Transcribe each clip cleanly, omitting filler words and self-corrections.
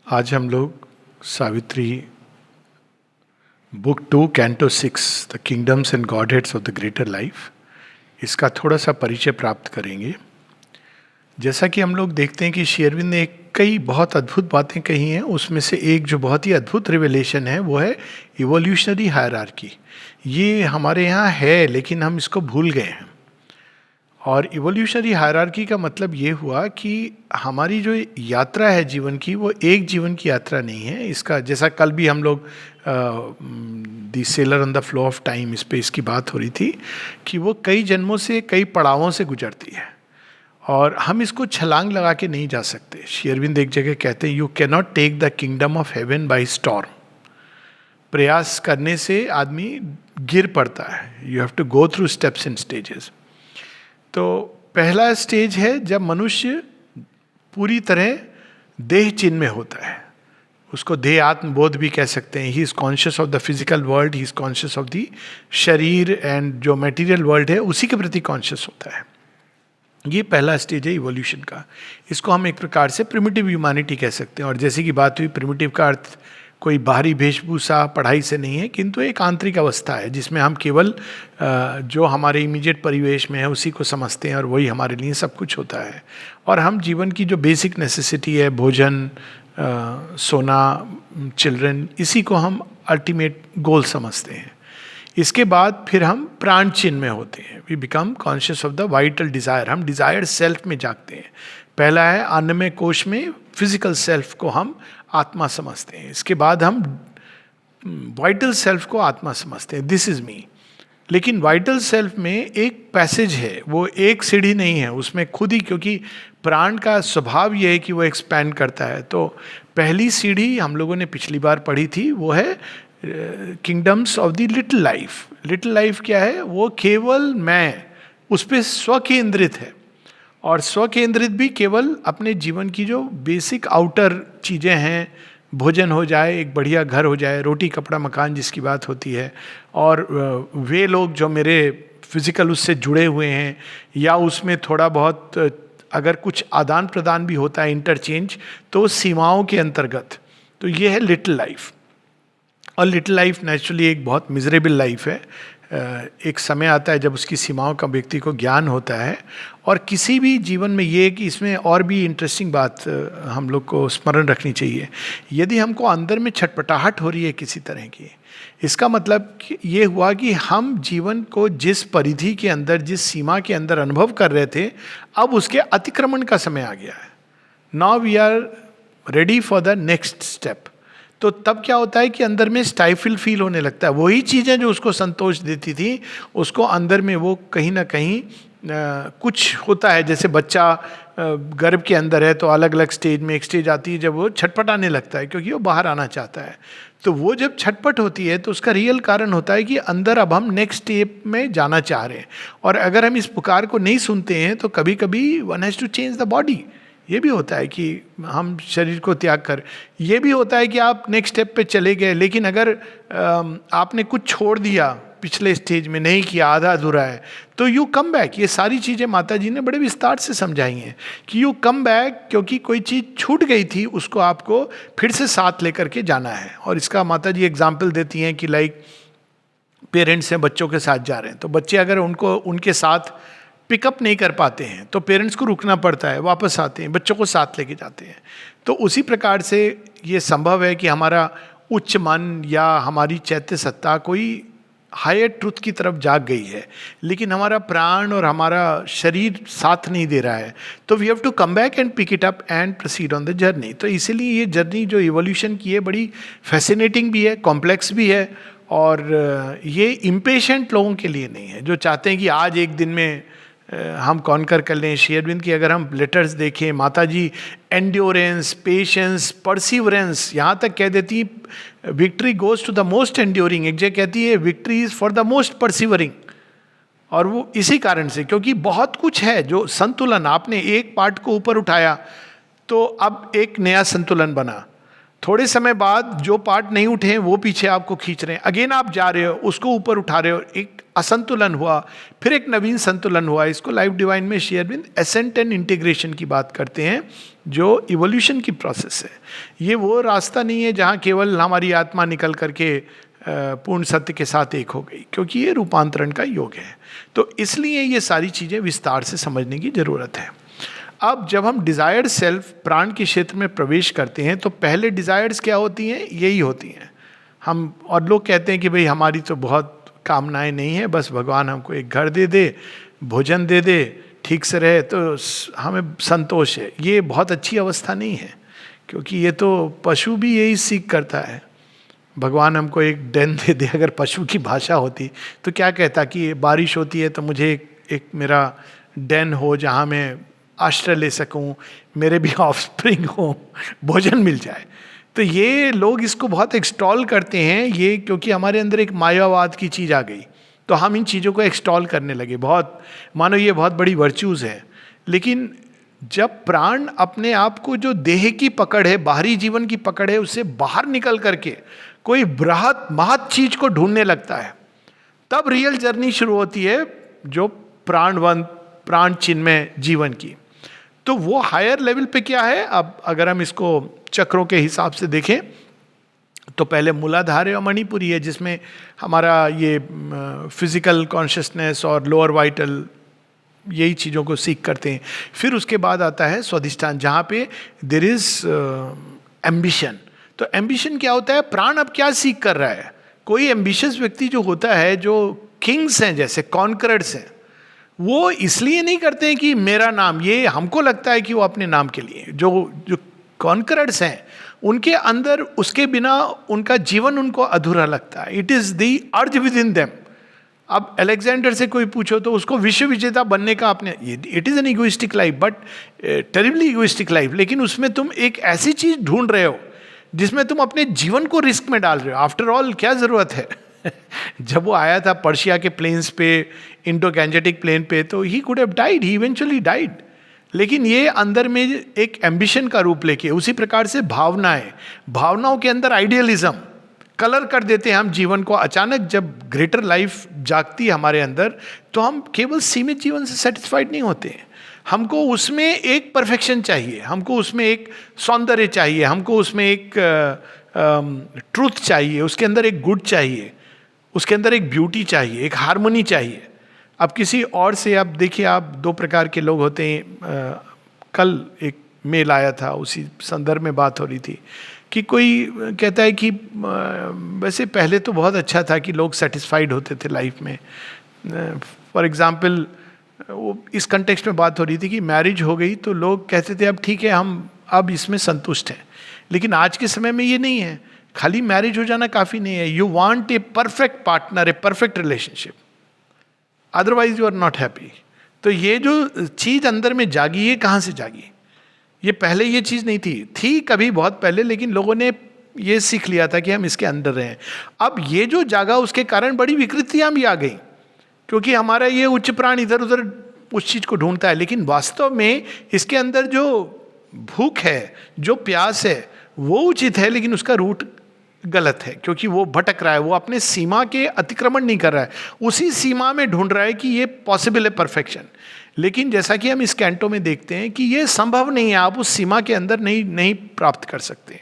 आज हम लोग Savitri book 2 canto 6 the kingdoms and godheads of the greater life, इसका थोड़ा सा परिचय प्राप्त करेंगे। जैसा कि हम लोग देखते हैं कि श्री अरविंद ने कई बहुत अद्भुत बातें कही हैं, उसमें से एक जो बहुत ही अद्भुत रिवेलेशन है वो है इवोल्यूशनरी हायरार्की। ये हमारे यहाँ है लेकिन हम इसको भूल गए हैं। और इवोल्यूशनरी हायरार्की का मतलब ये हुआ कि हमारी जो यात्रा है जीवन की, वो एक जीवन की यात्रा नहीं है। इसका जैसा कल भी हम लोग the seller on the flow of time, इस पे इसकी बात हो रही थी कि वो कई जन्मों से, कई पड़ावों से गुजरती है और हम इसको छलांग लगा के नहीं जा सकते। श्री अरविंद एक जगह कहते हैं, you can not take the kingdom of heaven by storm. प्रयास करने से आदमी गिर पड़ता है। You have to go through steps and stages. तो पहला स्टेज है जब मनुष्य पूरी तरह देह चिन्ह में होता है। उसको देह आत्मबोध भी कह सकते हैं। He is conscious of the physical world, he is conscious of the शरीर, एंड जो मटेरियल वर्ल्ड है उसी के प्रति कॉन्शियस होता है। ये पहला स्टेज है इवोल्यूशन का। इसको हम एक प्रकार से प्रिमिटिव ह्यूमैनिटी कह सकते हैं। और जैसे कि बात हुई, प्रिमिटिव का अर्थ कोई बाहरी वेशभूषा पढ़ाई से नहीं है, किंतु एक आंतरिक अवस्था है जिसमें हम केवल जो हमारे इमीडिएट परिवेश में है उसी को समझते हैं और वही हमारे लिए सब कुछ होता है। और हम जीवन की जो बेसिक नेसेसिटी है, भोजन, सोना, चिल्ड्रन, इसी को हम अल्टीमेट गोल समझते हैं। इसके बाद फिर हम प्राण चिन्ह में होते हैं। We become conscious of the vital desire. हम डिज़ायर सेल्फ में जागते हैं। पहला है अन्नमय कोश में फिजिकल सेल्फ को हम आत्मा समझते हैं। इसके बाद हम वाइटल सेल्फ को आत्मा समझते हैं, दिस इज मी। लेकिन वाइटल सेल्फ में एक पैसेज है, वो एक सीढ़ी नहीं है, उसमें खुद ही, क्योंकि प्राण का स्वभाव ये है कि वो एक्सपैंड करता है। तो पहली सीढ़ी हम लोगों ने पिछली बार पढ़ी थी, वो है kingdoms of the little life. Little life क्या है? वो केवल मैं, उस पर स्वकेंद्रित है। और स्वकेंद्रित भी केवल अपने जीवन की जो बेसिक आउटर चीज़ें हैं, भोजन हो जाए, एक बढ़िया घर हो जाए, रोटी कपड़ा मकान जिसकी बात होती है, और वे लोग जो मेरे फिजिकल उससे जुड़े हुए हैं, या उसमें थोड़ा बहुत अगर कुछ आदान प्रदान भी होता है, इंटरचेंज, तो सीमाओं के अंतर्गत। तो ये है लिटिल लाइफ। और लिटिल लाइफ नेचुरली एक बहुत मिजरेबल लाइफ है। एक समय आता है जब उसकी सीमाओं का व्यक्ति को ज्ञान होता है। और किसी भी जीवन में ये कि इसमें और भी इंटरेस्टिंग बात हम लोग को स्मरण रखनी चाहिए। यदि हमको अंदर में छटपटाहट हो रही है किसी तरह की, इसका मतलब ये हुआ कि हम जीवन को जिस परिधि के अंदर, जिस सीमा के अंदर अनुभव कर रहे थे, अब उसके अतिक्रमण का समय आ गया है। Now we are ready for the next step. तो तब क्या होता है कि अंदर में स्टाइफिल फील होने लगता है। वही चीज़ें जो उसको संतोष देती थी, उसको अंदर में वो कहीं ना कहीं कुछ होता है। जैसे बच्चा गर्भ के अंदर है तो अलग अलग स्टेज में एक स्टेज आती है जब वो छटपटाने लगता है, क्योंकि वो बाहर आना चाहता है। तो वो जब छटपट होती है तो उसका रियल कारण होता है कि अंदर अब हम नेक्स्ट स्टेप में जाना चाह रहे हैं। और अगर हम इस पुकार को नहीं सुनते हैं तो कभी कभी one has to change the body. ये भी होता है कि हम शरीर को त्याग कर, ये भी होता है कि आप नेक्स्ट स्टेप पे चले गए, लेकिन अगर आपने कुछ छोड़ दिया पिछले स्टेज में, नहीं किया, आधा अधूरा है, तो यू कम बैक। ये सारी चीज़ें माता जी ने बड़े विस्तार से समझाई हैं कि यू कम बैक, क्योंकि कोई चीज़ छूट गई थी, उसको आपको फिर से साथ लेकर के जाना है। और इसका माता जी एग्जाम्पल देती हैं कि लाइक पेरेंट्स हैं, बच्चों के साथ जा रहे हैं, तो बच्चे अगर उनको उनके साथ पिकअप नहीं कर पाते हैं तो पेरेंट्स को रुकना पड़ता है, वापस आते हैं, बच्चों को साथ लेके जाते हैं। तो उसी प्रकार से ये संभव है कि हमारा उच्च मन या हमारी चैत्य सत्ता कोई हायर ट्रुथ की तरफ जाग गई है, लेकिन हमारा प्राण और हमारा शरीर साथ नहीं दे रहा है। तो we have to come back and pick it up and proceed on the journey. तो इसीलिए ये जर्नी जो इवोल्यूशन की है बड़ी फैसिनेटिंग भी है, कॉम्प्लेक्स भी है। और ये इम्पेशेंट लोगों के लिए नहीं है जो चाहते हैं कि आज एक दिन में हम कॉन्कर कर लें। श्री अरविंद की अगर हम लेटर्स देखें, माता जी एंड्योरेंस, पेशेंस, परसिवरेंस, यहाँ तक कह देती victory goes to the most enduring. एक जगह कहती है victory is for the most persevering. और वो इसी कारण से, क्योंकि बहुत कुछ है जो संतुलन, आपने एक पार्ट को ऊपर उठाया तो अब एक नया संतुलन बना। थोड़े समय बाद जो पार्ट नहीं उठे हैं वो पीछे आपको खींच रहे हैं, अगेन आप जा रहे हो, उसको ऊपर उठा रहे हो, एक असंतुलन हुआ, फिर एक नवीन संतुलन हुआ। इसको लाइफ डिवाइन में Shri Aurobindo ascent and integration की बात करते हैं, जो इवोल्यूशन की प्रोसेस है। ये वो रास्ता नहीं है जहाँ केवल हमारी आत्मा निकल करके पूर्ण सत्य के साथ एक हो गई, क्योंकि ये रूपांतरण का योग है। तो इसलिए ये सारी चीज़ें विस्तार से समझने की जरूरत है। अब जब हम डिज़ायर्ड सेल्फ प्राण के क्षेत्र में प्रवेश करते हैं तो पहले डिज़ायर्स क्या होती हैं? यही होती हैं। हम और लोग कहते हैं कि भाई हमारी तो बहुत कामनाएं नहीं है, बस भगवान हमको एक घर दे दे, भोजन दे दे, ठीक से रहे तो हमें संतोष है। ये बहुत अच्छी अवस्था नहीं है, क्योंकि ये तो पशु भी यही सीख करता है। भगवान हमको एक डेन दे दे, अगर पशु की भाषा होती तो क्या कहता कि बारिश होती है तो मुझे एक मेरा डेन हो जहाँ मैं आश्रय ले सकूं, मेरे भी ऑफस्प्रिंग हो, भोजन मिल जाए। तो ये लोग इसको बहुत एक्सटॉल करते हैं, ये क्योंकि हमारे अंदर एक मायावाद की चीज़ आ गई तो हम इन चीज़ों को एक्सटॉल करने लगे, बहुत मानो ये बहुत बड़ी वर्च्यूज़ है। लेकिन जब प्राण अपने आप को, जो देह की पकड़ है, बाहरी जीवन की पकड़ है, उससे बाहर निकल करके कोई बृहत महत चीज को ढूंढने लगता है, तब रियल जर्नी शुरू होती है जो प्राणवंत प्राण चिन्मय जीवन की। तो वो हायर लेवल पे क्या है? अब अगर हम इसको चक्रों के हिसाब से देखें तो पहले मूलाधार और मणिपुरी है, जिसमें हमारा ये फिजिकल कॉन्शियसनेस और लोअर वाइटल यही चीज़ों को सीख करते हैं। फिर उसके बाद आता है स्वाधिष्ठान, जहाँ पे देयर इज एम्बिशन। तो एम्बिशन क्या होता है? प्राण अब क्या सीख कर रहा है? कोई एम्बिशियस व्यक्ति जो होता है, जो किंग्स हैं जैसे कॉन्करर्स हैं, वो इसलिए नहीं करते हैं कि मेरा नाम, ये हमको लगता है कि वो अपने नाम के लिए, जो कॉन्करर्स हैं उनके अंदर उसके बिना उनका जीवन उनको अधूरा लगता है। It is the urge with in them. अब अलेक्जेंडर से कोई पूछो तो उसको विश्व विजेता बनने का अपने, it is an egoistic life, but terribly egoistic life. लेकिन उसमें तुम एक ऐसी चीज ढूंढ रहे हो जिसमें तुम अपने जीवन को रिस्क में डाल रहे हो। आफ्टर ऑल क्या जरूरत है? जब वो आया था पर्शिया के प्लेन्स पे, इंडो गैंजेटिक प्लेन पे, तो he could have died, he eventually died. लेकिन ये अंदर में एक एम्बिशन का रूप लेके, उसी प्रकार से भावनाओं के अंदर आइडियलिज्म कलर कर देते हैं हम जीवन को। अचानक जब ग्रेटर लाइफ जागती है हमारे अंदर, तो हम केवल सीमित जीवन से सेटिस्फाइड नहीं होते हैं। हमको उसमें एक परफेक्शन चाहिए, हमको उसमें एक सौंदर्य चाहिए, हमको उसमें एक ट्रूथ चाहिए, उसके अंदर एक गुड चाहिए, उसके अंदर एक ब्यूटी चाहिए, एक हार्मनी चाहिए। अब किसी और से आप देखिए, आप दो प्रकार के लोग होते हैं। कल एक मेल आया था, उसी संदर्भ में बात हो रही थी कि कोई कहता है कि वैसे पहले तो बहुत अच्छा था कि लोग सेटिस्फाइड होते थे लाइफ में। फॉर एग्जांपल, वो इस कंटेक्स्ट में बात हो रही थी कि मैरिज हो गई तो लोग कहते थे अब ठीक है, हम अब इसमें संतुष्ट हैं। लेकिन आज के समय में ये नहीं है, खाली मैरिज हो जाना काफ़ी नहीं है। You want a perfect partner, a perfect relationship, otherwise you are not happy. तो ये जो चीज़ अंदर में जागी, ये कहाँ से जागी? ये पहले ये चीज़ नहीं थी कभी बहुत पहले, लेकिन लोगों ने ये सीख लिया था कि हम इसके अंदर रहें। अब ये जो जागा, उसके कारण बड़ी विकृतियाँ भी आ गई, क्योंकि हमारा ये उच्च प्राण इधर उधर उस चीज़ को ढूंढता है। लेकिन वास्तव में इसके अंदर जो भूख है, जो प्यास है, वो उचित है, लेकिन उसका रूट गलत है, क्योंकि वो भटक रहा है, वो अपने सीमा के अतिक्रमण नहीं कर रहा है, उसी सीमा में ढूंढ रहा है कि ये पॉसिबल है परफेक्शन। लेकिन जैसा कि हम इस कैंटो में देखते हैं कि ये संभव नहीं है, आप उस सीमा के अंदर नहीं प्राप्त कर सकते,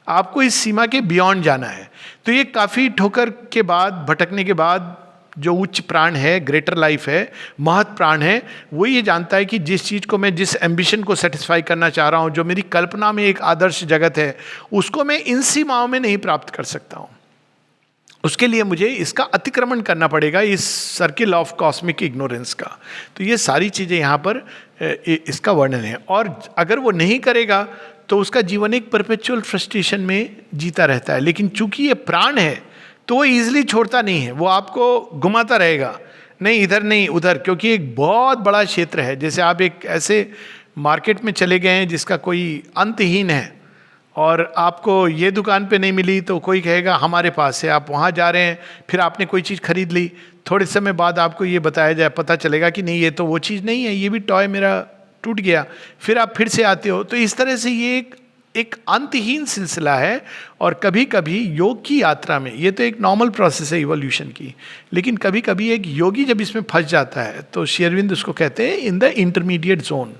आपको इस सीमा के बियॉन्ड जाना है। तो ये काफ़ी ठोकर के बाद, भटकने के बाद, जो उच्च प्राण है, ग्रेटर लाइफ है, महत प्राण है, वो ये जानता है कि जिस चीज़ को मैं, जिस एम्बिशन को सेटिस्फाई करना चाह रहा हूँ, जो मेरी कल्पना में एक आदर्श जगत है, उसको मैं इन सीमाओं में नहीं प्राप्त कर सकता हूँ। उसके लिए मुझे इसका अतिक्रमण करना पड़ेगा, इस सर्किल ऑफ कॉस्मिक इग्नोरेंस का। तो ये सारी चीज़ें यहाँ पर इसका वर्णन है। और अगर वो नहीं करेगा तो उसका जीवन एक परपेचुअल फ्रस्ट्रेशन में जीता रहता है। लेकिन चूंकि ये प्राण है तो वो ईजिली छोड़ता नहीं है, वो आपको घुमाता रहेगा, नहीं इधर नहीं उधर, क्योंकि एक बहुत बड़ा क्षेत्र है। जैसे आप एक ऐसे मार्केट में चले गए हैं जिसका कोई अंतहीन है, और आपको ये दुकान पे नहीं मिली तो कोई कहेगा हमारे पास है, आप वहाँ जा रहे हैं, फिर आपने कोई चीज़ खरीद ली, थोड़े समय बाद आपको ये बताया जाए, पता चलेगा कि नहीं ये तो वो चीज़ नहीं है, ये भी टॉय मेरा टूट गया, फिर आप फिर से आते हो। तो इस तरह से ये एक एक अंतहीन सिलसिला है। और कभी कभी योग की यात्रा में, ये तो एक नॉर्मल प्रोसेस है इवोल्यूशन की, लेकिन कभी कभी एक योगी जब इसमें फंस जाता है तो श्री अरविंद उसको कहते हैं इन द इंटरमीडिएट जोन।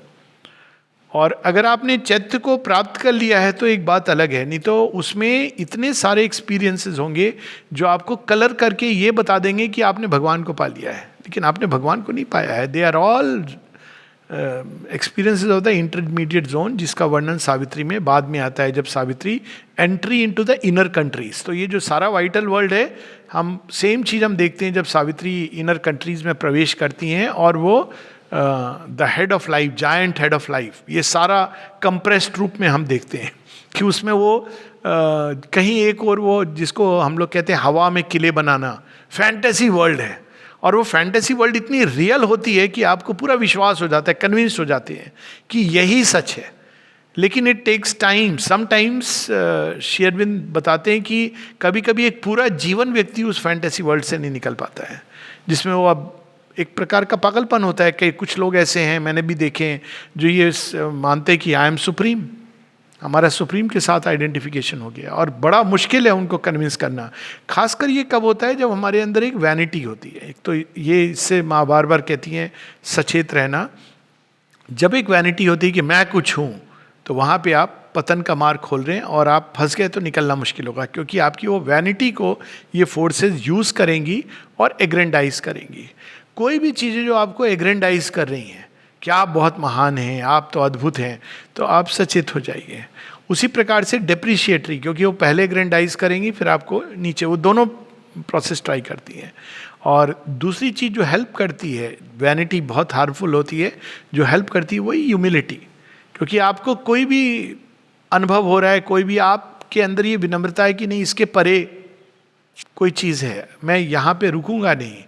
और अगर आपने चैत्य को प्राप्त कर लिया है तो एक बात अलग है, नहीं तो उसमें इतने सारे एक्सपीरियंसेस होंगे जो आपको कलर करके ये बता देंगे कि आपने भगवान को पा लिया है, लेकिन आपने भगवान को नहीं पाया है। They are all experiences of the intermediate zone, जिसका वर्णन सावित्री में बाद में आता है, जब Savitri entry into the inner countries. तो ये जो सारा वाइटल वर्ल्ड है, हम सेम चीज़ हम देखते हैं जब सावित्री इनर कंट्रीज में प्रवेश करती हैं और वो the head of life, giant head of life, ये सारा कंप्रेस्ड रूप में हम देखते हैं कि उसमें वो कहीं एक और वो जिसको हम लोग कहते हैं हवा में किले बनाना, फैंटेसी वर्ल्ड है। और वो फैंटेसी वर्ल्ड इतनी रियल होती है कि आपको पूरा विश्वास हो जाता है, कन्विंस हो जाते हैं कि यही सच है। लेकिन it takes time. Sometimes Shri Aurobindo बताते हैं कि कभी कभी एक पूरा जीवन व्यक्ति उस फैंटेसी वर्ल्ड से नहीं निकल पाता है, जिसमें वो अब एक प्रकार का पागलपन होता है। कि कुछ लोग ऐसे हैं, मैंने भी देखे हैं, जो ये मानते हैं कि आई एम सुप्रीम, हमारा सुप्रीम के साथ आइडेंटिफिकेशन हो गया, और बड़ा मुश्किल है उनको कन्विंस करना। खासकर ये कब होता है, जब हमारे अंदर एक वैनिटी होती है। एक तो ये, इससे माँ बार बार कहती हैं सचेत रहना। जब एक वैनिटी होती है कि मैं कुछ हूँ, तो वहाँ पे आप पतन का मार्ग खोल रहे हैं, और आप फंस गए तो निकलना मुश्किल होगा, क्योंकि आपकी वो वैनिटी को ये फोर्सेस यूज़ करेंगी और एग्रेंडाइज करेंगी। कोई भी चीज़ें जो आपको एग्रेंडाइज कर रही हैं कि आप बहुत महान हैं, आप तो अद्भुत हैं, तो आप सचेत हो जाइए। उसी प्रकार से डेप्रिशिएटरी, क्योंकि वो पहले एग्रेंडाइज करेंगी फिर आपको नीचे, वो दोनों प्रोसेस ट्राई करती हैं। और दूसरी चीज़ जो हेल्प करती है, वैनिटी बहुत हार्मफुल होती है, जो हेल्प करती है वही ह्यूमिलिटी। क्योंकि आपको कोई भी अनुभव हो रहा है, कोई भी आपके अंदर ये विनम्रता है कि नहीं, इसके परे कोई चीज़ है, मैं यहाँ पे रुकूंगा नहीं।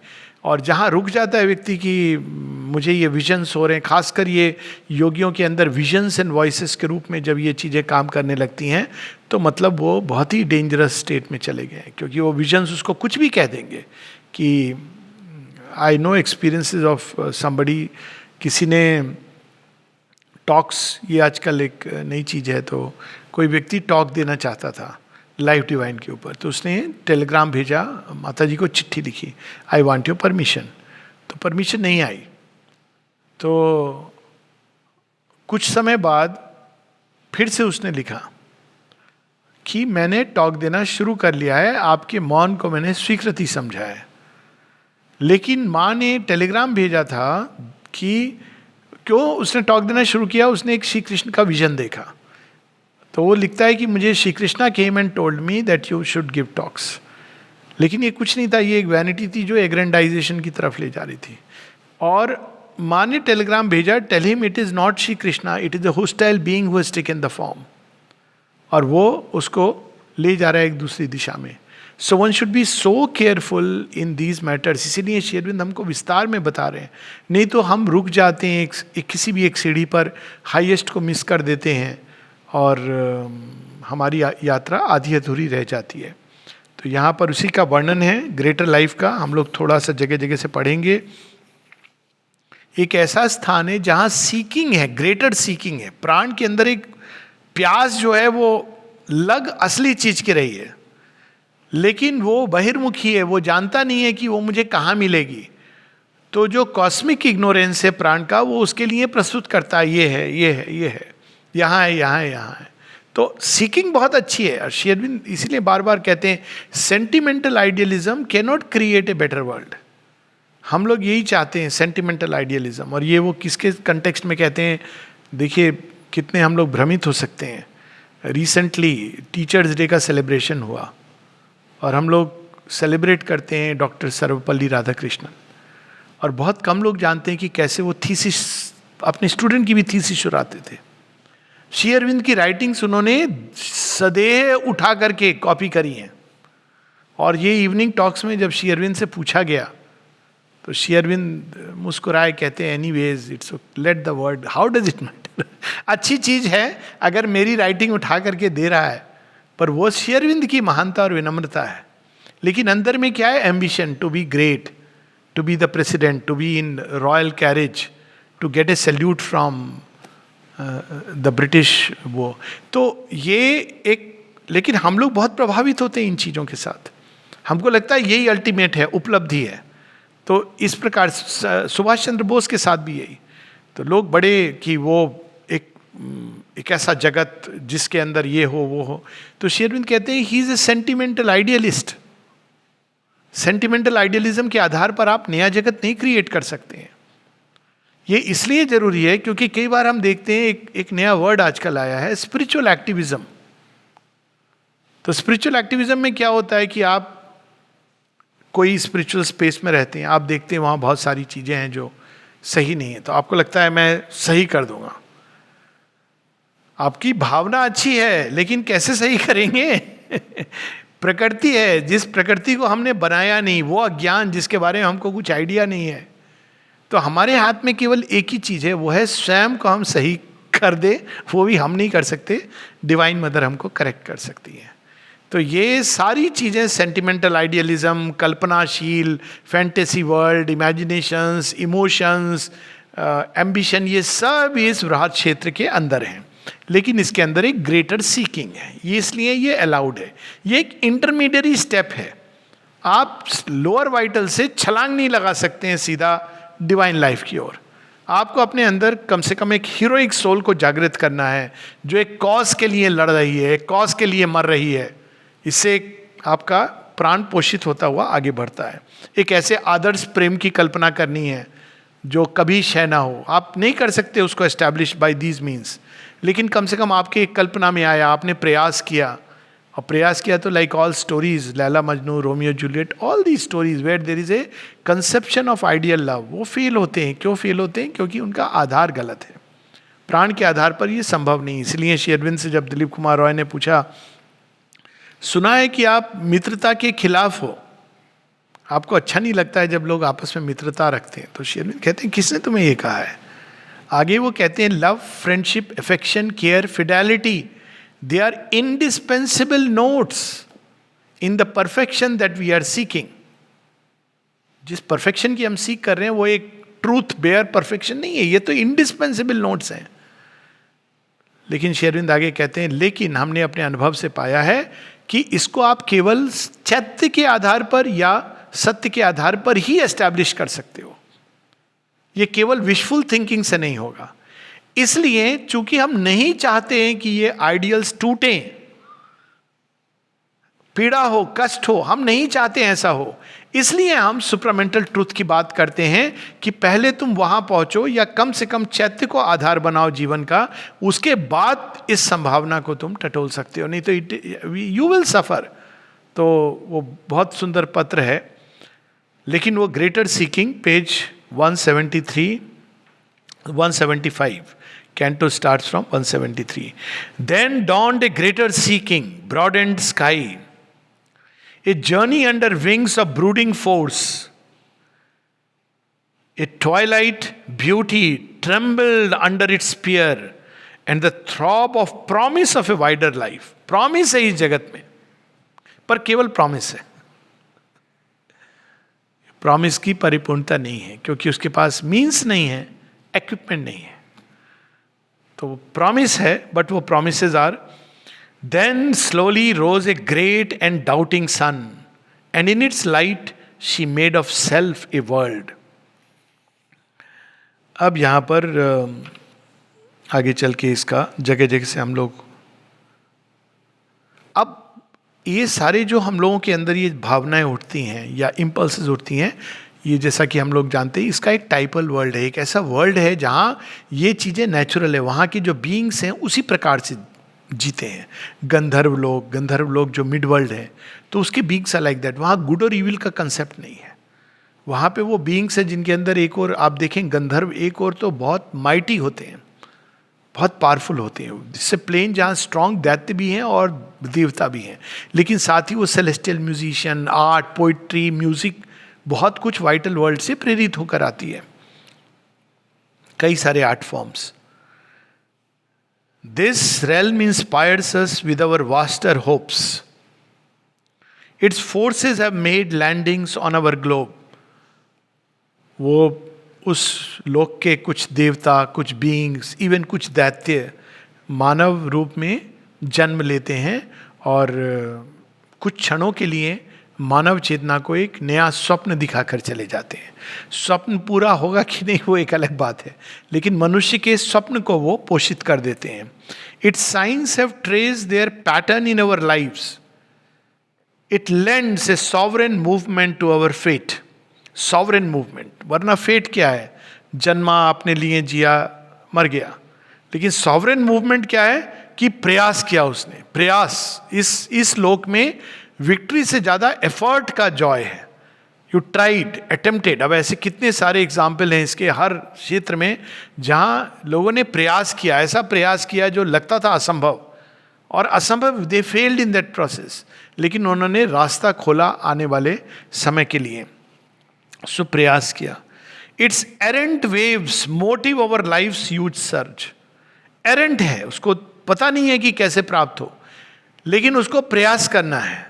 और जहाँ रुक जाता है व्यक्ति कि मुझे ये विजन्स हो रहे हैं, खासकर ये योगियों के अंदर विजन्स एंड वॉइसेस के रूप में जब ये चीज़ें काम करने लगती हैं, तो मतलब वो बहुत ही डेंजरस स्टेट में चले गए। क्योंकि वो विजन्स उसको कुछ भी कह देंगे कि I know experiences of somebody, किसी ने टॉक्स, ये आजकल एक नई चीज़ है, तो कोई व्यक्ति टॉक देना चाहता था लाइफ डिवाइन के ऊपर, तो उसने टेलीग्राम भेजा, माता जी को चिट्ठी लिखी, आई वांट योर परमिशन। तो परमिशन नहीं आई। तो कुछ समय बाद फिर से उसने लिखा कि मैंने टॉक देना शुरू कर लिया है, आपके मौन को मैंने स्वीकृति समझा है। लेकिन माँ ने टेलीग्राम भेजा था कि क्यों उसने टॉक देना शुरू किया, उसने एक श्री कृष्ण का विजन देखा। तो वो लिखता है कि मुझे Shri Krishna came and told me that you should give talks. लेकिन ये कुछ नहीं था, ये एक वैनिटी थी जो एग्रेंडाइजेशन की तरफ ले जा रही थी। और माँ ने टेलीग्राम भेजा, tell him it is not Shri Krishna, it is the hostile being who has taken the form. और वो उसको ले जा रहा है एक दूसरी दिशा में। So one should be so careful in these matters. इसीलिए श्री अरविंद हमको विस्तार में बता रहे हैं, नहीं तो हम रुक जाते हैं किसी भी एक सीढ़ी पर, हाईएस्ट को मिस कर देते हैं और हमारी यात्रा आधी अधूरी रह जाती है। तो यहाँ पर उसी का वर्णन है ग्रेटर लाइफ का, हम लोग थोड़ा सा जगह जगह से पढ़ेंगे। एक ऐसा स्थान है जहाँ सीकिंग है, ग्रेटर सीकिंग है, प्राण के अंदर एक प्यास जो है वो लग असली चीज की रही है, लेकिन वो बहिर्मुखी है, वो जानता नहीं है कि वो मुझे कहाँ मिलेगी। तो जो कॉस्मिक इग्नोरेंस है प्राण का, वो उसके लिए प्रस्तुत करता है, ये है, ये है, ये है, यहाँ है, यहाँ है, यहाँ है। तो सीकिंग बहुत अच्छी है। और श्री अरविंद इसीलिए बार बार कहते हैं sentimental idealism can not create a better world. हम लोग यही चाहते हैं, सेंटिमेंटल आइडियलिज्म। और ये वो किसके कंटेक्स्ट में कहते हैं, देखिए कितने हम लोग भ्रमित हो सकते हैं। रिसेंटली टीचर्स डे का सेलिब्रेशन हुआ और हम लोग सेलिब्रेट करते हैं डॉक्टर सर्वपल्ली राधाकृष्णन, और बहुत कम लोग जानते हैं कि कैसे वो थीसिस, अपने स्टूडेंट की भी थीसिस चुराते थे। श्री अरविंद की राइटिंग्स उन्होंने सदैव उठा करके कॉपी करी हैं। और ये इवनिंग टॉक्स में जब श्री अरविंद से पूछा गया तो श्री अरविंद मुस्कुराए, कहते हैं anyways it's let the word, how does it matter. अच्छी चीज है अगर मेरी राइटिंग उठा करके दे रहा है, पर वो श्री अरविंद की महानता और विनम्रता है। लेकिन अंदर में क्या है, ambition to be great, to be the president, to be in royal carriage, to get a salute from the British वो। तो ये एक, लेकिन हम लोग बहुत प्रभावित होते हैं इन चीज़ों के साथ, हमको लगता है यही अल्टीमेट है, उपलब्धि है। तो इस प्रकार सुभाष चंद्र बोस के साथ भी यही, तो लोग बड़े कि वो एक ऐसा जगत जिसके अंदर ये हो वो हो। तो श्री अरविंद कहते हैं he is a sentimental idealist. Sentimental idealism के आधार पर आप नया जगत नहीं क्रिएट कर सकते हैं। ये इसलिए जरूरी है क्योंकि कई बार हम देखते हैं एक नया वर्ड आजकल आया है, स्पिरिचुअल एक्टिविज्म। तो स्पिरिचुअल एक्टिविज्म में क्या होता है कि आप कोई स्पिरिचुअल स्पेस में रहते हैं, आप देखते हैं वहाँ बहुत सारी चीज़ें हैं जो सही नहीं है, तो आपको लगता है मैं सही कर दूंगा। आपकी भावना अच्छी है लेकिन कैसे सही करेंगे? प्रकृति है, जिस प्रकृति को हमने बनाया नहीं, वो अज्ञान जिसके बारे में हमको कुछ आइडिया नहीं है। तो हमारे हाथ में केवल एक ही चीज़ है, वो है स्वयं को हम सही कर दे। वो भी हम नहीं कर सकते, डिवाइन मदर हमको करेक्ट कर सकती है। तो ये सारी चीज़ें, सेंटिमेंटल आइडियलिज्म, कल्पनाशील, fantasy world, imaginations, emotions, ambition, ये सब इस बृहद क्षेत्र के अंदर हैं। लेकिन इसके अंदर एक ग्रेटर सीकिंग है, ये इसलिए ये अलाउड है। ये एक इंटरमीडिएट स्टेप है। आप लोअर वाइटल से छलांग नहीं लगा सकते हैं सीधा डिवाइन लाइफ की ओर। आपको अपने अंदर कम से कम एक हीरोइक सोल को जागृत करना है, जो एक कॉज के लिए लड़ रही है, एक कॉज के लिए मर रही है। इससे आपका प्राण पोषित होता हुआ आगे बढ़ता है। एक ऐसे आदर्श प्रेम की कल्पना करनी है जो कभी क्षय ना हो। आप नहीं कर सकते उसको एस्टैब्लिश बाय दीज मीन्स, लेकिन कम से कम आपके एक कल्पना में आया, आपने प्रयास किया। और प्रयास किया तो like all stories, Laila Majnu, Romeo Juliet, all the stories where there is a conception of ideal love, वो फेल होते हैं। क्यों फेल होते हैं? क्योंकि उनका आधार गलत है। प्राण के आधार पर ये संभव नहीं। इसलिए श्री अरविंद से जब दिलीप कुमार रॉय ने पूछा, सुना है कि आप मित्रता के खिलाफ हो, आपको अच्छा नहीं लगता है जब लोग आपस में मित्रता रखते हैं, तो श्री अरविंद कहते हैं किसने तुम्हें ये कहा है? आगे वो कहते हैं love, friendship, affection, care, fidelity, they are indispensable notes in the perfection that we are seeking. जिस परफेक्शन की हम सीख कर रहे हैं वो एक ट्रूथ बेयर परफेक्शन नहीं है, ये तो इंडिस्पेंसिबल नोट्स हैं। लेकिन श्री अरविंद आगे कहते हैं लेकिन हमने अपने अनुभव से पाया है कि इसको आप केवल सत्य के आधार पर या सत्य के आधार पर ही एस्टैब्लिश कर सकते हो। ये केवल विशफुल थिंकिंग से नहीं होगा। इसलिए चूंकि हम नहीं चाहते हैं कि ये आइडियल्स टूटें, पीड़ा हो, कष्ट हो, हम नहीं चाहते ऐसा हो, इसलिए हम सुपरामेंटल ट्रूथ की बात करते हैं कि पहले तुम वहां पहुंचो या कम से कम चैत्य को आधार बनाओ जीवन का, उसके बाद इस संभावना को तुम टटोल सकते हो, नहीं तो यू विल सफर। तो वो बहुत सुंदर पत्र है। लेकिन वो greater seeking, page 173, 175, Canto starts from 173. Then dawned a greater seeking, broadened sky, a journey under wings of brooding force. A twilight beauty trembled under its spear, and the throb of promise of a wider life. Promise है इस जगत में, पर केवल promise है। Promise की परिपूर्णता नहीं है क्योंकि उसके पास मीन्स नहीं है, इक्विपमेंट नहीं है। तो प्रॉमिस है, बट वो promises are then slowly rose a great and doubting sun, and in its light she made of self a world. अब यहां पर आगे चल के इसका जगह जगह से हम लोग, अब ये सारे जो हम लोगों के अंदर ये भावनाएं उठती हैं या इम्पल्सेस उठती हैं, ये जैसा कि हम लोग जानते हैं इसका एक टाइपल वर्ल्ड है। एक ऐसा वर्ल्ड है जहाँ ये चीज़ें नेचुरल है, वहाँ की जो बीइंग्स हैं उसी प्रकार से जीते हैं। गंधर्व लोग जो मिड वर्ल्ड है, तो उसके बीइंग्स आर लाइक दैट। वहाँ गुड और इविल का कंसेप्ट नहीं है। वहाँ पे वो बीइंग्स हैं जिनके अंदर एक और आप देखें गंधर्व एक और तो बहुत माइटी होते हैं, बहुत पावरफुल होते हैं, जिससे प्लेन जहाँ स्ट्रॉन्ग दैत्य भी हैं और देवता भी हैं, लेकिन साथ ही वो celestial musician, art, poetry, music, बहुत कुछ वाइटल वर्ल्ड से प्रेरित होकर आती है, कई सारे art forms. This realm inspires us with our वास्टर hopes, it's forces have made landings on our globe. वो उस लोक के कुछ देवता, कुछ बीइंग्स, इवन कुछ दैत्य मानव रूप में जन्म लेते हैं और कुछ क्षणों के लिए मानव चेतना को एक नया स्वप्न दिखाकर चले जाते हैं. स्वप्न पूरा होगा कि नहीं वो एक अलग बात है, लेकिन मनुष्य के स्वप्न को वो पोषित कर देते हैं. Its science have trace their pattern in our lives. It lends a sovereign movement to our fate. Sovereign movement, वरना फेट क्या है? जन्मा, अपने लिए जिया, मर गया. लेकिन सॉवरेन मूवमेंट क्या है? कि प्रयास किया उसने. प्रयास, इस लोक में विक्ट्री से ज्यादा एफर्ट का जॉय है. You tried, attempted. अब ऐसे कितने सारे एग्जाम्पल हैं इसके हर क्षेत्र में जहां लोगों ने प्रयास किया, ऐसा प्रयास किया जो लगता था असंभव, और असंभव they failed in that process, लेकिन उन्होंने रास्ता खोला आने वाले समय के लिए. सो प्रयास किया. Its errant waves motive our life's huge surge. Errant है, उसको पता नहीं है कि कैसे प्राप्त हो, लेकिन उसको प्रयास करना है,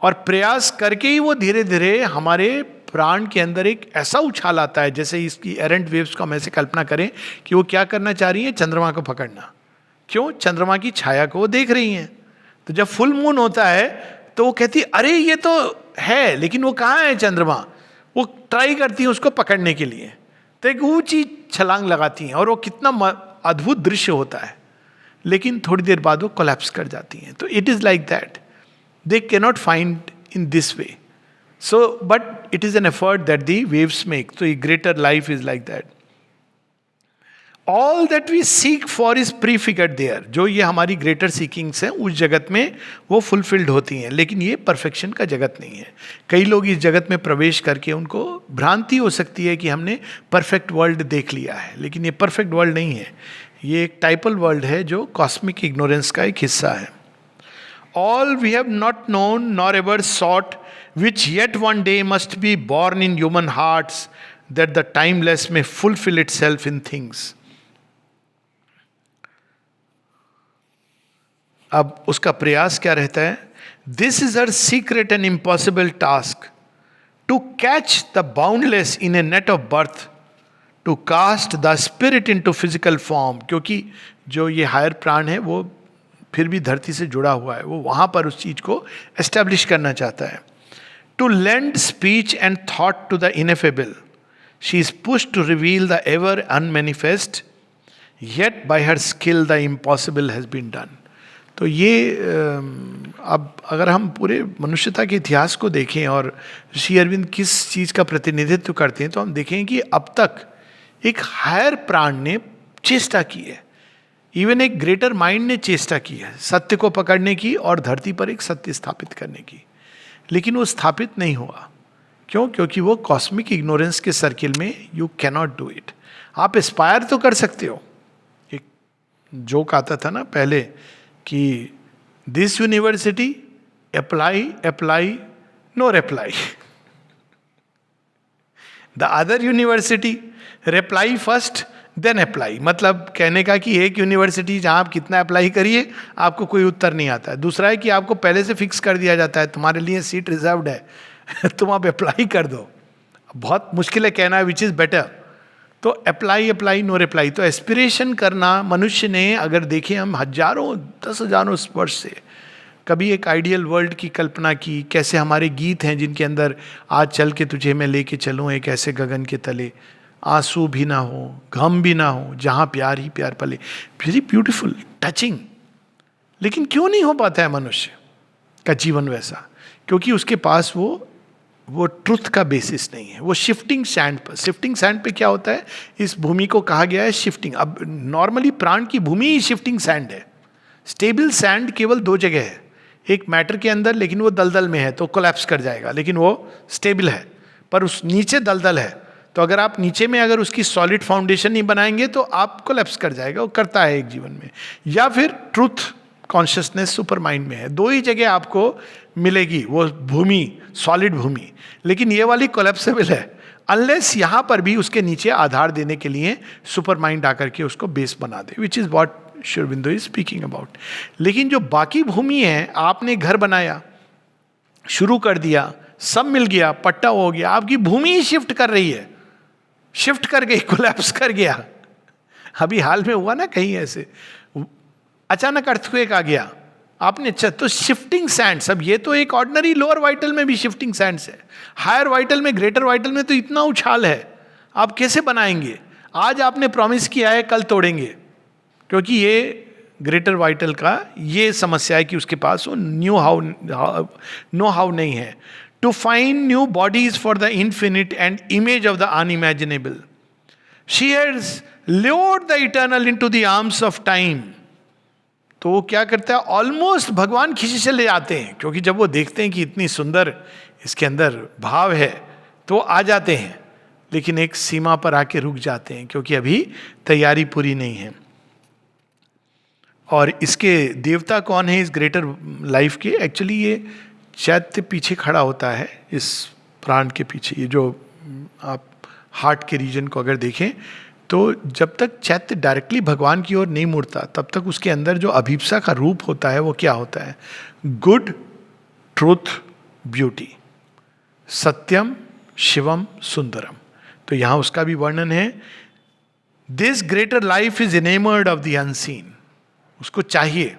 और प्रयास करके ही वो धीरे धीरे हमारे प्राण के अंदर एक ऐसा उछाल आता है. जैसे इसकी एरेंट वेव्स को हम ऐसे कल्पना करें कि वो क्या करना चाह रही हैं? चंद्रमा को पकड़ना. क्यों? चंद्रमा की छाया को वो देख रही हैं. तो जब फुल मून होता है तो वो कहती अरे ये तो है, लेकिन वो कहाँ है चंद्रमा? वो ट्राई करती हैं उसको पकड़ने के लिए, तो एक ऊंची छलांग लगाती हैं, और वो कितना अद्भुत दृश्य होता है, लेकिन थोड़ी देर बाद वो कोलैप्स कर जाती हैं. तो it is like that. They cannot find in this way. So, but it is an effort that the waves make. So, a greater life is like that. All that we seek for is prefigured there. जो ये हमारी greater seekings हैं उस जगत में वो fulfilled होती हैं, लेकिन ये perfection का जगत नहीं है. कई लोग इस जगत में प्रवेश करके उनको भ्रांति हो सकती है कि हमने perfect world देख लिया है, लेकिन ये perfect world नहीं है. ये एक typal world है जो cosmic ignorance का एक हिस्सा है. All we have not known nor ever sought, which yet one day must be born in human hearts, that the timeless may fulfill itself in things. अब उसका प्रयास क्या रहता है? This is her secret and impossible task, to catch the boundless in a net of birth, to cast the spirit into physical form. क्योंकि जो ये higher प्राण है वो फिर भी धरती से जुड़ा हुआ है, वो वहाँ पर उस चीज़ को एस्टेब्लिश करना चाहता है. To lend speech and thought to the ineffable, she is push to reveal the ever unmanifest, yet by her skill the impossible has been done. तो ये अब अगर हम पूरे मनुष्यता के इतिहास को देखें और ऋषि अरविंद किस चीज़ का प्रतिनिधित्व करते हैं, तो हम देखें कि अब तक एक हायर प्राण ने चेष्टा की है, इवन एक ग्रेटर माइंड ने चेष्टा की है सत्य को पकड़ने की और धरती पर एक सत्य स्थापित करने की, लेकिन वो स्थापित नहीं हुआ. क्यों? क्योंकि वो कॉस्मिक इग्नोरेंस के सर्किल में यू कैनॉट डू इट. आप एस्पायर तो कर सकते हो. एक जोक आता था ना पहले कि this university apply apply no reply, the other university reply first then apply. मतलब कहने का कि एक यूनिवर्सिटी जहाँ आप कितना अप्लाई करिए आपको कोई उत्तर नहीं आता है. दूसरा है कि आपको पहले से फिक्स कर दिया जाता है तुम्हारे लिए सीट रिजर्व्ड है तुम आप अप्लाई कर दो. बहुत मुश्किल है कहना विच इज़ बेटर. तो अप्लाई अप्लाई नो रिप्लाई. तो एस्पिरेशन करना मनुष्य ने, अगर देखें हम हजारों 10,000 वर्ष से, कभी एक आइडियल वर्ल्ड की कल्पना की. कैसे हमारे गीत हैं जिनके अंदर आज चल के तुझे मैं लेके चलूँ एक ऐसे गगन के तले, आंसू भी ना हो, गम भी ना हो, जहाँ प्यार ही प्यार पले. Very beautiful, touching. लेकिन क्यों नहीं हो पाता है मनुष्य का जीवन वैसा? क्योंकि उसके पास वो ट्रुथ का बेसिस नहीं है. वो शिफ्टिंग सैंड पर. शिफ्टिंग सैंड पे क्या होता है? इस भूमि को कहा गया है शिफ्टिंग. अब नॉर्मली प्राण की भूमि ही शिफ्टिंग सैंड है. स्टेबल सैंड केवल 2 जगह है. एक मैटर के अंदर, लेकिन वो दलदल में है तो कोलैप्स कर जाएगा, लेकिन वो स्टेबल है. पर उस नीचे दलदल है, तो अगर आप नीचे में अगर उसकी सॉलिड फाउंडेशन नहीं बनाएंगे तो आप कोलैप्स कर जाएगा. वो करता है एक जीवन में. या फिर ट्रुथ कॉन्शियसनेस सुपर माइंड में है. 2 ही जगह आपको मिलेगी वो भूमि, सॉलिड भूमि. लेकिन ये वाली कोलैप्सेबल है, अनलेस यहाँ पर भी उसके नीचे आधार देने के लिए सुपर माइंड आकर के उसको बेस बना दे, which is what Shri Aurobindo is speaking about. लेकिन जो बाकी भूमि है, आपने घर बनाया, शुरू कर दिया, सब मिल गया, पट्टा हो गया, आपकी भूमि ही शिफ्ट कर रही है. शिफ्ट कर गई, कोलैप्स कर गया। अभी हाल में हुआ ना कहीं ऐसे, अचानक अर्थक्वेक आ गया, आपने अच्छा, तो शिफ्टिंग सैंड्स, अब ये तो एक ऑर्डिनरी लोअर वाइटल में भी शिफ्टिंग सैंड्स है, हायर वाइटल में, ग्रेटर वाइटल में तो इतना उछाल है, आप कैसे बनाएंगे? आज आपने प्रॉमिस किया है, कल तोड़ेंगे, क्योंकि ये ग्रेटर वाइटल का ये समस्या है कि उसके पास वो नो हाउ नहीं है। To find new bodies for the infinite and image of the unimaginable, she has lured the eternal into the arms of time. तो वो क्या करता है, ऑलमोस्ट भगवान खींचे चले जाते हैं, क्योंकि जब वो देखते हैं कि इतनी सुंदर इसके अंदर भाव है तो आ जाते हैं, लेकिन एक सीमा पर आके रुक जाते हैं, क्योंकि अभी तैयारी पूरी नहीं है। और इसके देवता कौन है इस ग्रेटर लाइफ के? एक्चुअली ये चैत्य पीछे खड़ा होता है, इस प्राण के पीछे। ये जो आप हार्ट के रीजन को अगर देखें तो जब तक चैत्य डायरेक्टली भगवान की ओर नहीं मुड़ता, तब तक उसके अंदर जो अभिप्सा का रूप होता है वो क्या होता है? गुड, ट्रूथ, ब्यूटी, सत्यम, शिवम, सुंदरम। तो यहां उसका भी वर्णन है। This greater life is enamoured of the unseen. उसको चाहिए,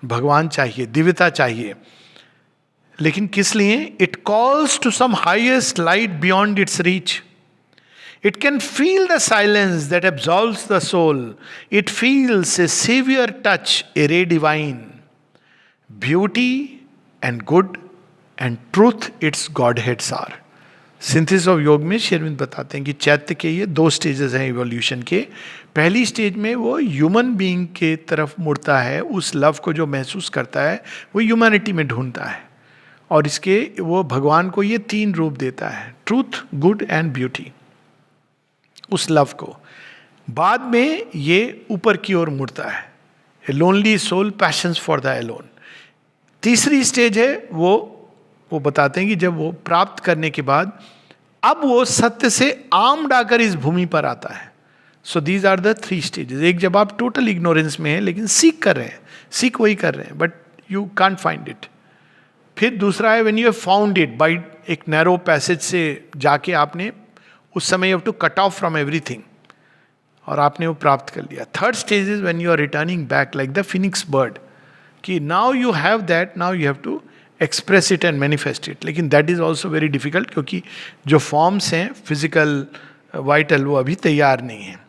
भगवान चाहिए, दिव्यता चाहिए, लेकिन किस लिए? It calls to some highest light beyond its reach. It can feel the silence that absolves the soul. It feels a savior touch, a ray divine. Beauty and good and truth its Godheads are. Synthesis of योग में श्री अरविंद बताते हैं कि चैत्य के ये 2 stages हैं evolution के। पहली स्टेज में वो ह्यूमन बीइंग के तरफ मुड़ता है, उस लव को जो महसूस करता है वो ह्यूमैनिटी में ढूंढता है, और इसके वो भगवान को ये 3 रूप देता है, ट्रूथ, गुड एंड ब्यूटी, उस लव को। बाद में ये ऊपर की ओर मुड़ता है, a lonely soul passions for the alone. तीसरी स्टेज है वो बताते हैं कि जब वो प्राप्त करने के बाद अब वो सत्य से आम डाकर इस भूमि पर आता है। So these are the 3 stages. एक जब आप टोटल इग्नोरेंस में हैं लेकिन सीख कर रहे हैं, सीख वही कर रहे हैं, but you can't find it. फिर दूसरा है when you have found it by एक नैरो पैसेज से जाके आपने, उस समय you have to cut off from everything और आपने वो प्राप्त कर लिया। Third stage is when you are returning back like the phoenix bird, कि now you have that, now you have to express it and manifest it. लेकिन that is also very difficult, क्योंकि जो फॉर्म्स हैं physical, vital, वो अभी तैयार नहीं है।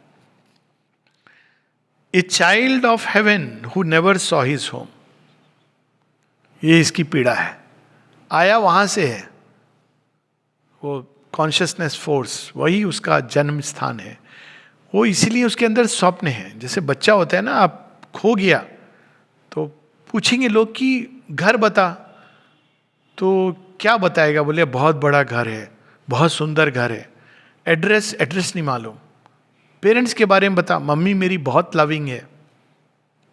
A child of haven who never saw his home, ये इसकी पीड़ा है। आया वहां से है, वो कॉन्शियसनेस फोर्स, वही उसका जन्म स्थान है। वो इसीलिए उसके अंदर स्वप्न है। जैसे बच्चा होता है ना, आप खो गया तो पूछेंगे लोग कि घर बता, तो क्या बताएगा? बोले बहुत बड़ा घर है, बहुत सुंदर घर है। एड्रेस नहीं मालूम। पेरेंट्स के बारे में बता, मम्मी मेरी बहुत लविंग है,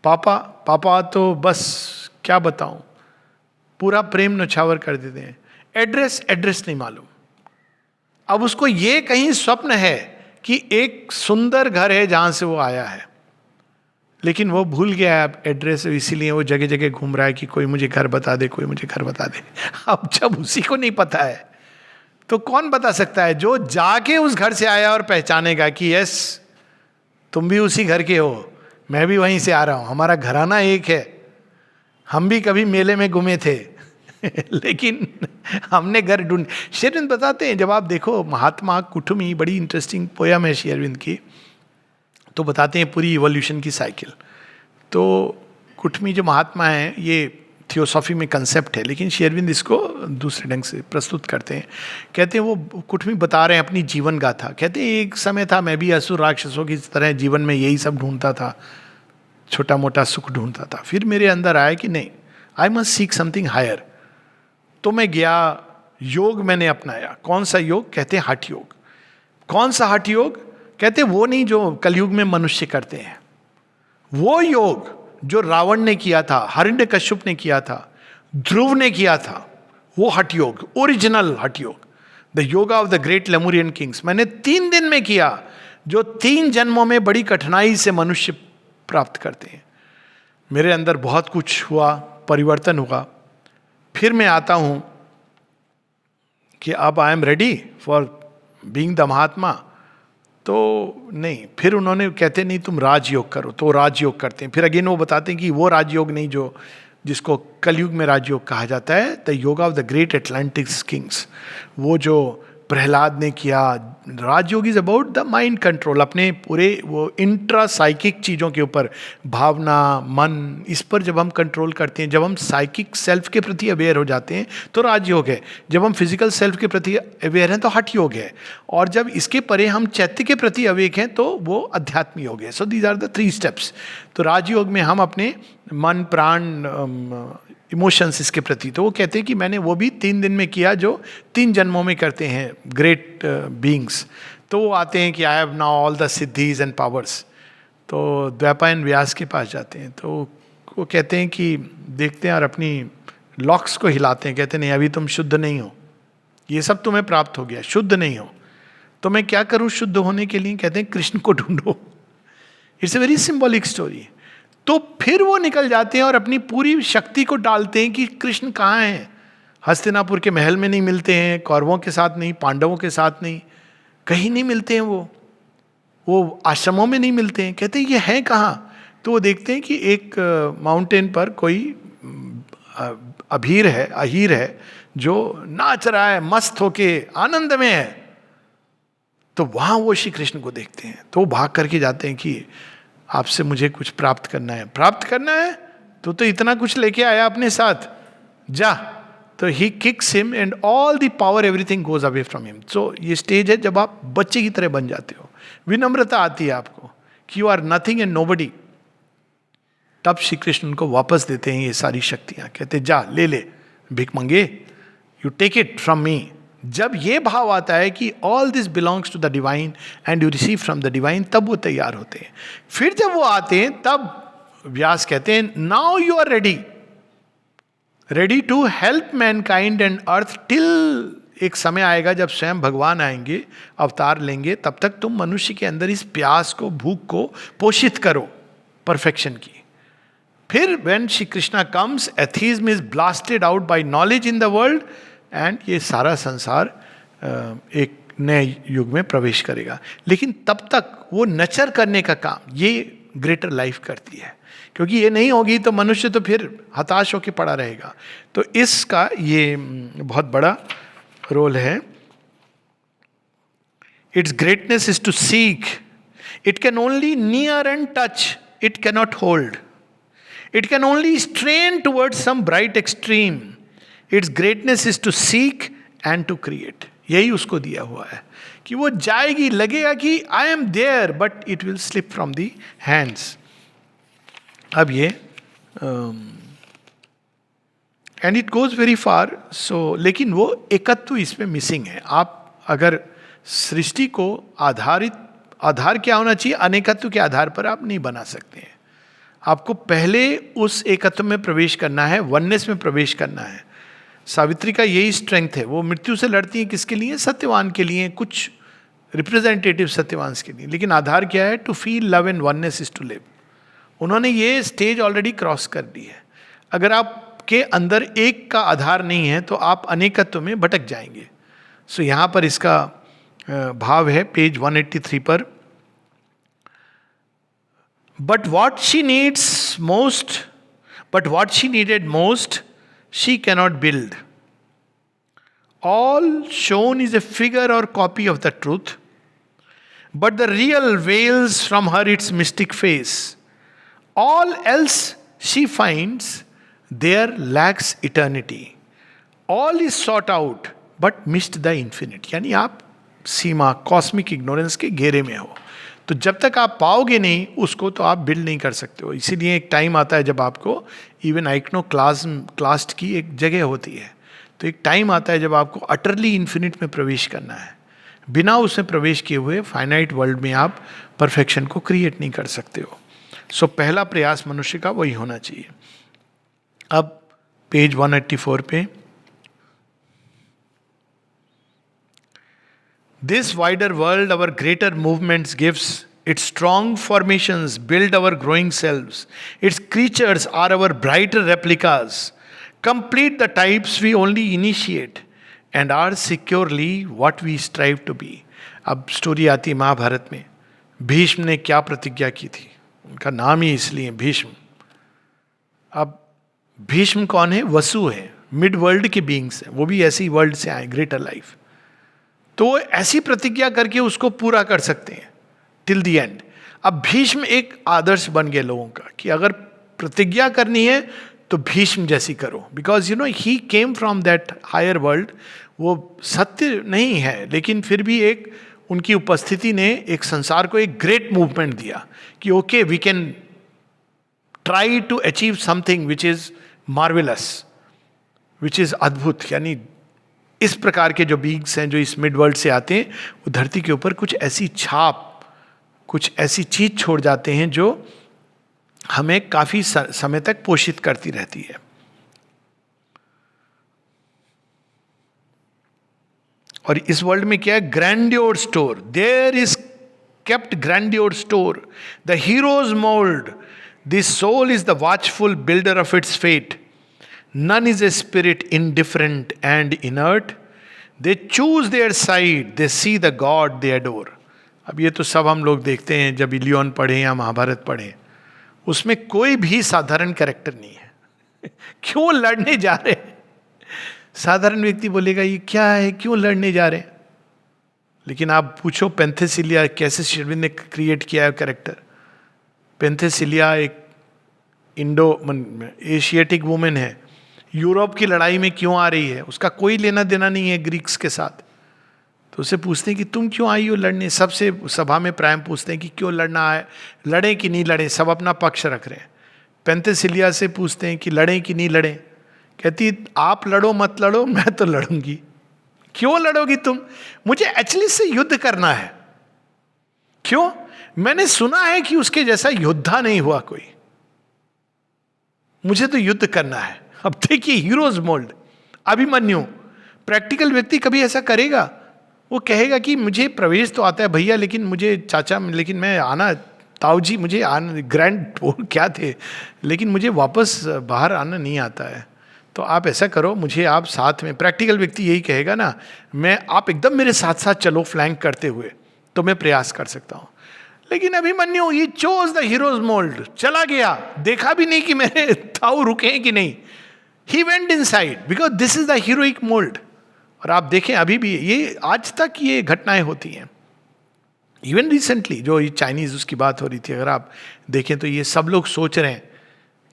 पापा तो बस क्या बताऊं, पूरा प्रेम नौछावर कर देते हैं। एड्रेस नहीं मालूम। अब उसको ये कहीं स्वप्न है कि एक सुंदर घर है जहां से वो आया है, लेकिन वो भूल गया है एड्रेस, इसीलिए वो जगह जगह घूम रहा है कि कोई मुझे घर बता दे, कोई मुझे घर बता दे। अब जब उसी को नहीं पता है तो कौन बता सकता है? जो जाके उस घर से आया और पहचानेगा कि यस तुम भी उसी घर के हो, मैं भी वहीं से आ रहा हूं, हमारा घराना एक है, हम भी कभी मेले में घूमे थे लेकिन हमने घर ढूंढ। श्री अरविंद बताते हैं, जब आप देखो महात्मा कुटुमी, बड़ी इंटरेस्टिंग पोयम है श्री अरविंद की, तो बताते हैं पूरी इवोल्यूशन की साइकिल। तो कुटुमी जो महात्मा है, ये थियोसॉफी में कंसेप्ट है, लेकिन श्री अरविंद इसको दूसरे ढंग से प्रस्तुत करते हैं। कहते हैं, वो कुटुमी बता रहे हैं अपनी जीवन गाथा। कहते हैं एक समय था मैं भी असुर राक्षसों की तरह जीवन में यही सब ढूंढता था, छोटा मोटा सुख ढूंढता था। फिर मेरे अंदर आया कि नहीं, I must seek something higher. तो मैं गया, योग मैंने अपनाया। कौन सा योग? कहते हैं हठ योग। कौन सा हठ योग? कहते हैं वो नहीं जो कलयुग में मनुष्य करते हैं, वो योग जो रावण ने किया था, हिरण्यकश्यप ने किया था, ध्रुव ने किया था, वो हठ योग, ओरिजिनल हठ योग, the yoga of the great Lemurian Kings, मैंने 3 दिन में किया, जो 3 जन्मों में बड़ी कठिनाई से मनुष्य प्राप्त करते हैं। मेरे अंदर बहुत कुछ हुआ, परिवर्तन हुआ। फिर मैं आता हूं कि अब I am ready for being the Mahatma, तो नहीं, फिर उन्होंने कहते नहीं तुम राजयोग करो, तो राजयोग करते हैं। फिर अगेन वो बताते हैं कि वो राजयोग नहीं जो जिसको कलयुग में राजयोग कहा जाता है, the yoga of the great Atlantics kings, वो जो प्रहलाद ने किया। Rajyoga is about the mind control, अपने पूरे वो इंट्रा साइकिक चीज़ों के ऊपर, भावना, मन, इस पर जब हम कंट्रोल करते हैं, जब हम साइकिक सेल्फ के प्रति अवेयर हो जाते हैं तो राजयोग है। जब हम फिजिकल सेल्फ के प्रति अवेयर हैं तो हठ योग है। और जब इसके परे हम चैत्य के प्रति अवेक हैं तो वो अध्यात्म योग है। So these are the 3 steps. तो राजयोग में हम अपने मन, प्राण, इमोशंस इसके प्रति, तो वो कहते हैं कि मैंने वो भी 3 दिन में किया जो 3 जन्मों में करते हैं ग्रेट बीइंग्स। तो वो आते हैं कि I have now all the siddhis and powers. तो द्वैपायन व्यास के पास जाते हैं, तो वो कहते हैं कि देखते हैं और अपनी लॉक्स को हिलाते हैं, कहते नहीं अभी तुम शुद्ध नहीं हो, ये सब तुम्हें प्राप्त हो गया, शुद्ध नहीं हो, तो मैं क्या करूँ शुद्ध होने के लिए? कहते हैं कृष्ण को ढूंढो। It's a very symbolic story. तो फिर वो निकल जाते हैं और अपनी पूरी शक्ति को डालते हैं कि कृष्ण कहाँ हैं। हस्तिनापुर के महल में नहीं मिलते हैं, कौरवों के साथ नहीं, पांडवों के साथ नहीं, कहीं नहीं मिलते हैं वो आश्रमों में नहीं मिलते हैं। कहते हैं ये हैं कहाँ? तो वो देखते हैं कि एक माउंटेन पर कोई अहीर है जो नाच रहा है, मस्त होके आनंद में है। तो वहाँ वो श्री कृष्ण को देखते हैं, तो वो भाग करके जाते हैं कि आपसे मुझे कुछ प्राप्त करना है। प्राप्त करना है तो इतना कुछ लेके आया अपने साथ, जा। तो he kicks him and all the power everything goes away from him. So ये स्टेज है जब आप बच्चे की तरह बन जाते हो, विनम्रता आती है आपको कि you are nothing and nobody. तब श्री कृष्ण उनको वापस देते हैं ये सारी शक्तियां, कहते जा ले भिख मंगे, you take it from me. जब ये भाव आता है कि all this belongs to the divine and you receive from the divine, तब वो तैयार होते हैं। फिर जब वो आते हैं तब व्यास कहते हैं now you are ready to help mankind and earth till एक समय आएगा जब स्वयं भगवान आएंगे, अवतार लेंगे, तब तक तुम मनुष्य के अंदर इस प्यास को, भूख को पोषित करो परफेक्शन की। फिर when Shri Krishna comes, atheism is blasted out by knowledge in the world and ये सारा संसार एक नए युग में प्रवेश करेगा। लेकिन तब तक वो नचर करने का काम ये ग्रेटर लाइफ करती है, क्योंकि ये नहीं होगी तो मनुष्य तो फिर हताश होकर पड़ा रहेगा। तो इसका ये बहुत बड़ा रोल है। Its greatness is to seek, it can only near and touch, it cannot hold, it can only strain towards some bright extreme, its greatness is to seek and to create. यही उसको दिया हुआ है कि वो जाएगी, लगेगा कि I am there, but it will slip from the hands. अब ये and it goes very far. So लेकिन वो एकत्व इसमें मिसिंग है। आप अगर सृष्टि को आधार क्या होना चाहिए, अनेकत्व के आधार पर आप नहीं बना सकते हैं। आपको पहले उस एकत्व में प्रवेश करना है, वननेस में प्रवेश करना है। सावित्री का यही स्ट्रेंथ है, वो मृत्यु से लड़ती है किसके लिए? सत्यवान के लिए, कुछ रिप्रेजेंटेटिव सत्यवान के लिए। लेकिन आधार क्या है? To feel love and oneness is to live. उन्होंने ये स्टेज ऑलरेडी क्रॉस कर दी है। अगर आपके अंदर एक का आधार नहीं है तो आप अनेकत्व में भटक जाएंगे। सो यहाँ पर इसका भाव है पेज 183 पर, but what she needed most she cannot build. All shown is a figure or copy of the truth, but the real veils from her its mystic face. All else she finds there lacks eternity. All is sought out, but missed the infinite. यानी आप सीमा, cosmic ignorance के घेरे में हो। तो जब तक आप पाओगे नहीं उसको तो आप बिल्ड नहीं कर सकते हो। इसीलिए एक टाइम आता है जब आपको इवन आइक्नोक्लास्ट की एक जगह होती है, तो एक टाइम आता है जब आपको अटरली इन्फिनिट में प्रवेश करना है। बिना उसमें प्रवेश किए हुए फाइनाइट वर्ल्ड में आप परफेक्शन को क्रिएट नहीं कर सकते हो। सो पहला प्रयास मनुष्य का वही होना चाहिए। अब पेज 184 पे, this wider world, our greater movements gives, its strong formations build our growing selves, its creatures are our brighter replicas, complete the types we only initiate, and are securely what we strive to be. अब story आती है महाभारत में, भीष्म ने क्या प्रतिज्ञा की थी, उनका नाम ही इसलिए भीष्म। अब भीष्म कौन है? वसु है, मिड वर्ल्ड के बीइंग्स हैं, वो भी ऐसी वर्ल्ड से आए, ग्रेटर लाइफ। तो ऐसी प्रतिज्ञा करके उसको पूरा कर सकते हैं टिल द एंड। अब भीष्म एक आदर्श बन गए लोगों का कि अगर प्रतिज्ञा करनी है तो भीष्म जैसी करो, because you know he came from that higher world. वो सत्य नहीं है, लेकिन फिर भी एक उनकी उपस्थिति ने एक संसार को एक ग्रेट मूवमेंट दिया कि okay we can try to achieve something which is marvellous, which is अद्भुत। यानी इस प्रकार के जो बीइंग्स हैं जो इस मिड वर्ल्ड से आते हैं, वो धरती के ऊपर कुछ ऐसी छाप, कुछ ऐसी चीज छोड़ जाते हैं जो हमें काफी समय तक पोषित करती रहती है। और इस वर्ल्ड में क्या है? Grandeur store, there is kept grandeur store, the heroes mould, this soul is the watchful builder of its fate, none is a spirit indifferent and inert, they choose their side, they see the God they adore। अब ये तो सब हम लोग देखते हैं जब Ilion पढ़े या महाभारत पढ़े, उसमें कोई भी साधारण कैरेक्टर नहीं है। क्यों लड़ने जा रहे हैं? साधारण व्यक्ति बोलेगा ये क्या है, क्यों लड़ने जा रहे हैं? लेकिन आप पूछो पेंथेसिलिया कैसे शेरविन ने क्रिएट किया है कैरेक्टर। पेंथेसिलिया एक इंडो एशियाटिक वुमेन है, यूरोप की लड़ाई में क्यों आ रही है? उसका कोई लेना देना नहीं है ग्रीक्स के साथ। तो उसे पूछते हैं कि तुम क्यों आई हो लड़ने? सबसे सभा में प्राइम पूछते हैं कि क्यों लड़ना है, लड़ें कि नहीं लड़ें, सब अपना पक्ष रख रहे हैं। पेंथेसिलिया से पूछते हैं कि लड़ें कि नहीं लड़ें, कहती आप लड़ो मत लड़ो, मैं तो लड़ूंगी। क्यों लड़ोगी तुम? मुझे एक्चुअली से युद्ध करना है। क्यों? मैंने सुना है कि उसके जैसा योद्धा नहीं हुआ कोई, मुझे तो युद्ध करना है। अब देखिए हीरोज मोल्ड, अभिमन्यु प्रैक्टिकल व्यक्ति कभी ऐसा करेगा? वो कहेगा कि मुझे प्रवेश तो आता है भैया, लेकिन मुझे चाचा, लेकिन मैं आना, ताऊ जी मुझे आना, ग्रैंड क्या थे, लेकिन मुझे वापस बाहर आना नहीं आता है, तो आप ऐसा करो, मुझे आप साथ में। प्रैक्टिकल व्यक्ति यही कहेगा ना, मैं आप एकदम मेरे साथ साथ चलो फ्लैंक करते हुए, तो मैं प्रयास कर सकता हूँ। लेकिन Abhimanyu he chose the heroes mould, चला गया, देखा भी नहीं कि मेरे ताऊ रुके हैं कि नहीं। He went inside because this is the heroic mould. और आप देखें अभी भी ये आज तक ये घटनाएं होती हैं। इवन रिसेंटली जो ये चाइनीज उसकी बात हो रही थी, अगर आप देखें तो ये सब लोग सोच रहे हैं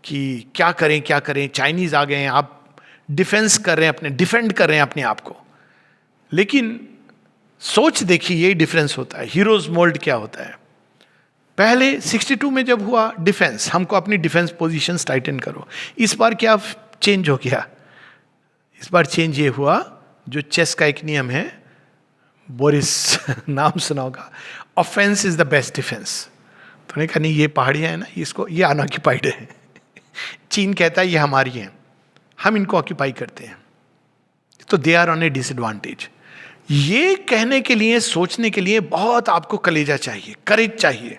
कि क्या करें क्या करें, चाइनीज आ गए हैं, आप डिफेंस कर रहे हैं अपने, डिफेंड कर रहे हैं अपने आप को। लेकिन सोच देखिए, यही डिफरेंस होता है। हीरोज मोल्ड क्या होता है? पहले 62 में जब हुआ डिफेंस, हमको अपनी डिफेंस पोजीशंस टाइटन करो। इस बार क्या चेंज हो गया? इस बार चेंज ये हुआ, जो चेस का एक नियम है, बोरिस नाम सुना होगा, offence is the best defence. तो कहा नहीं, ये पहाड़ियाँ हैं ना, इसको, ये अनऑक्यूपाइड है। चीन कहता है ये हमारी हैं, हम इनको ऑक्यूपाई करते हैं, तो they are on a disadvantage. ये कहने के लिए, सोचने के लिए बहुत आपको कलेजा चाहिए, करेज चाहिए।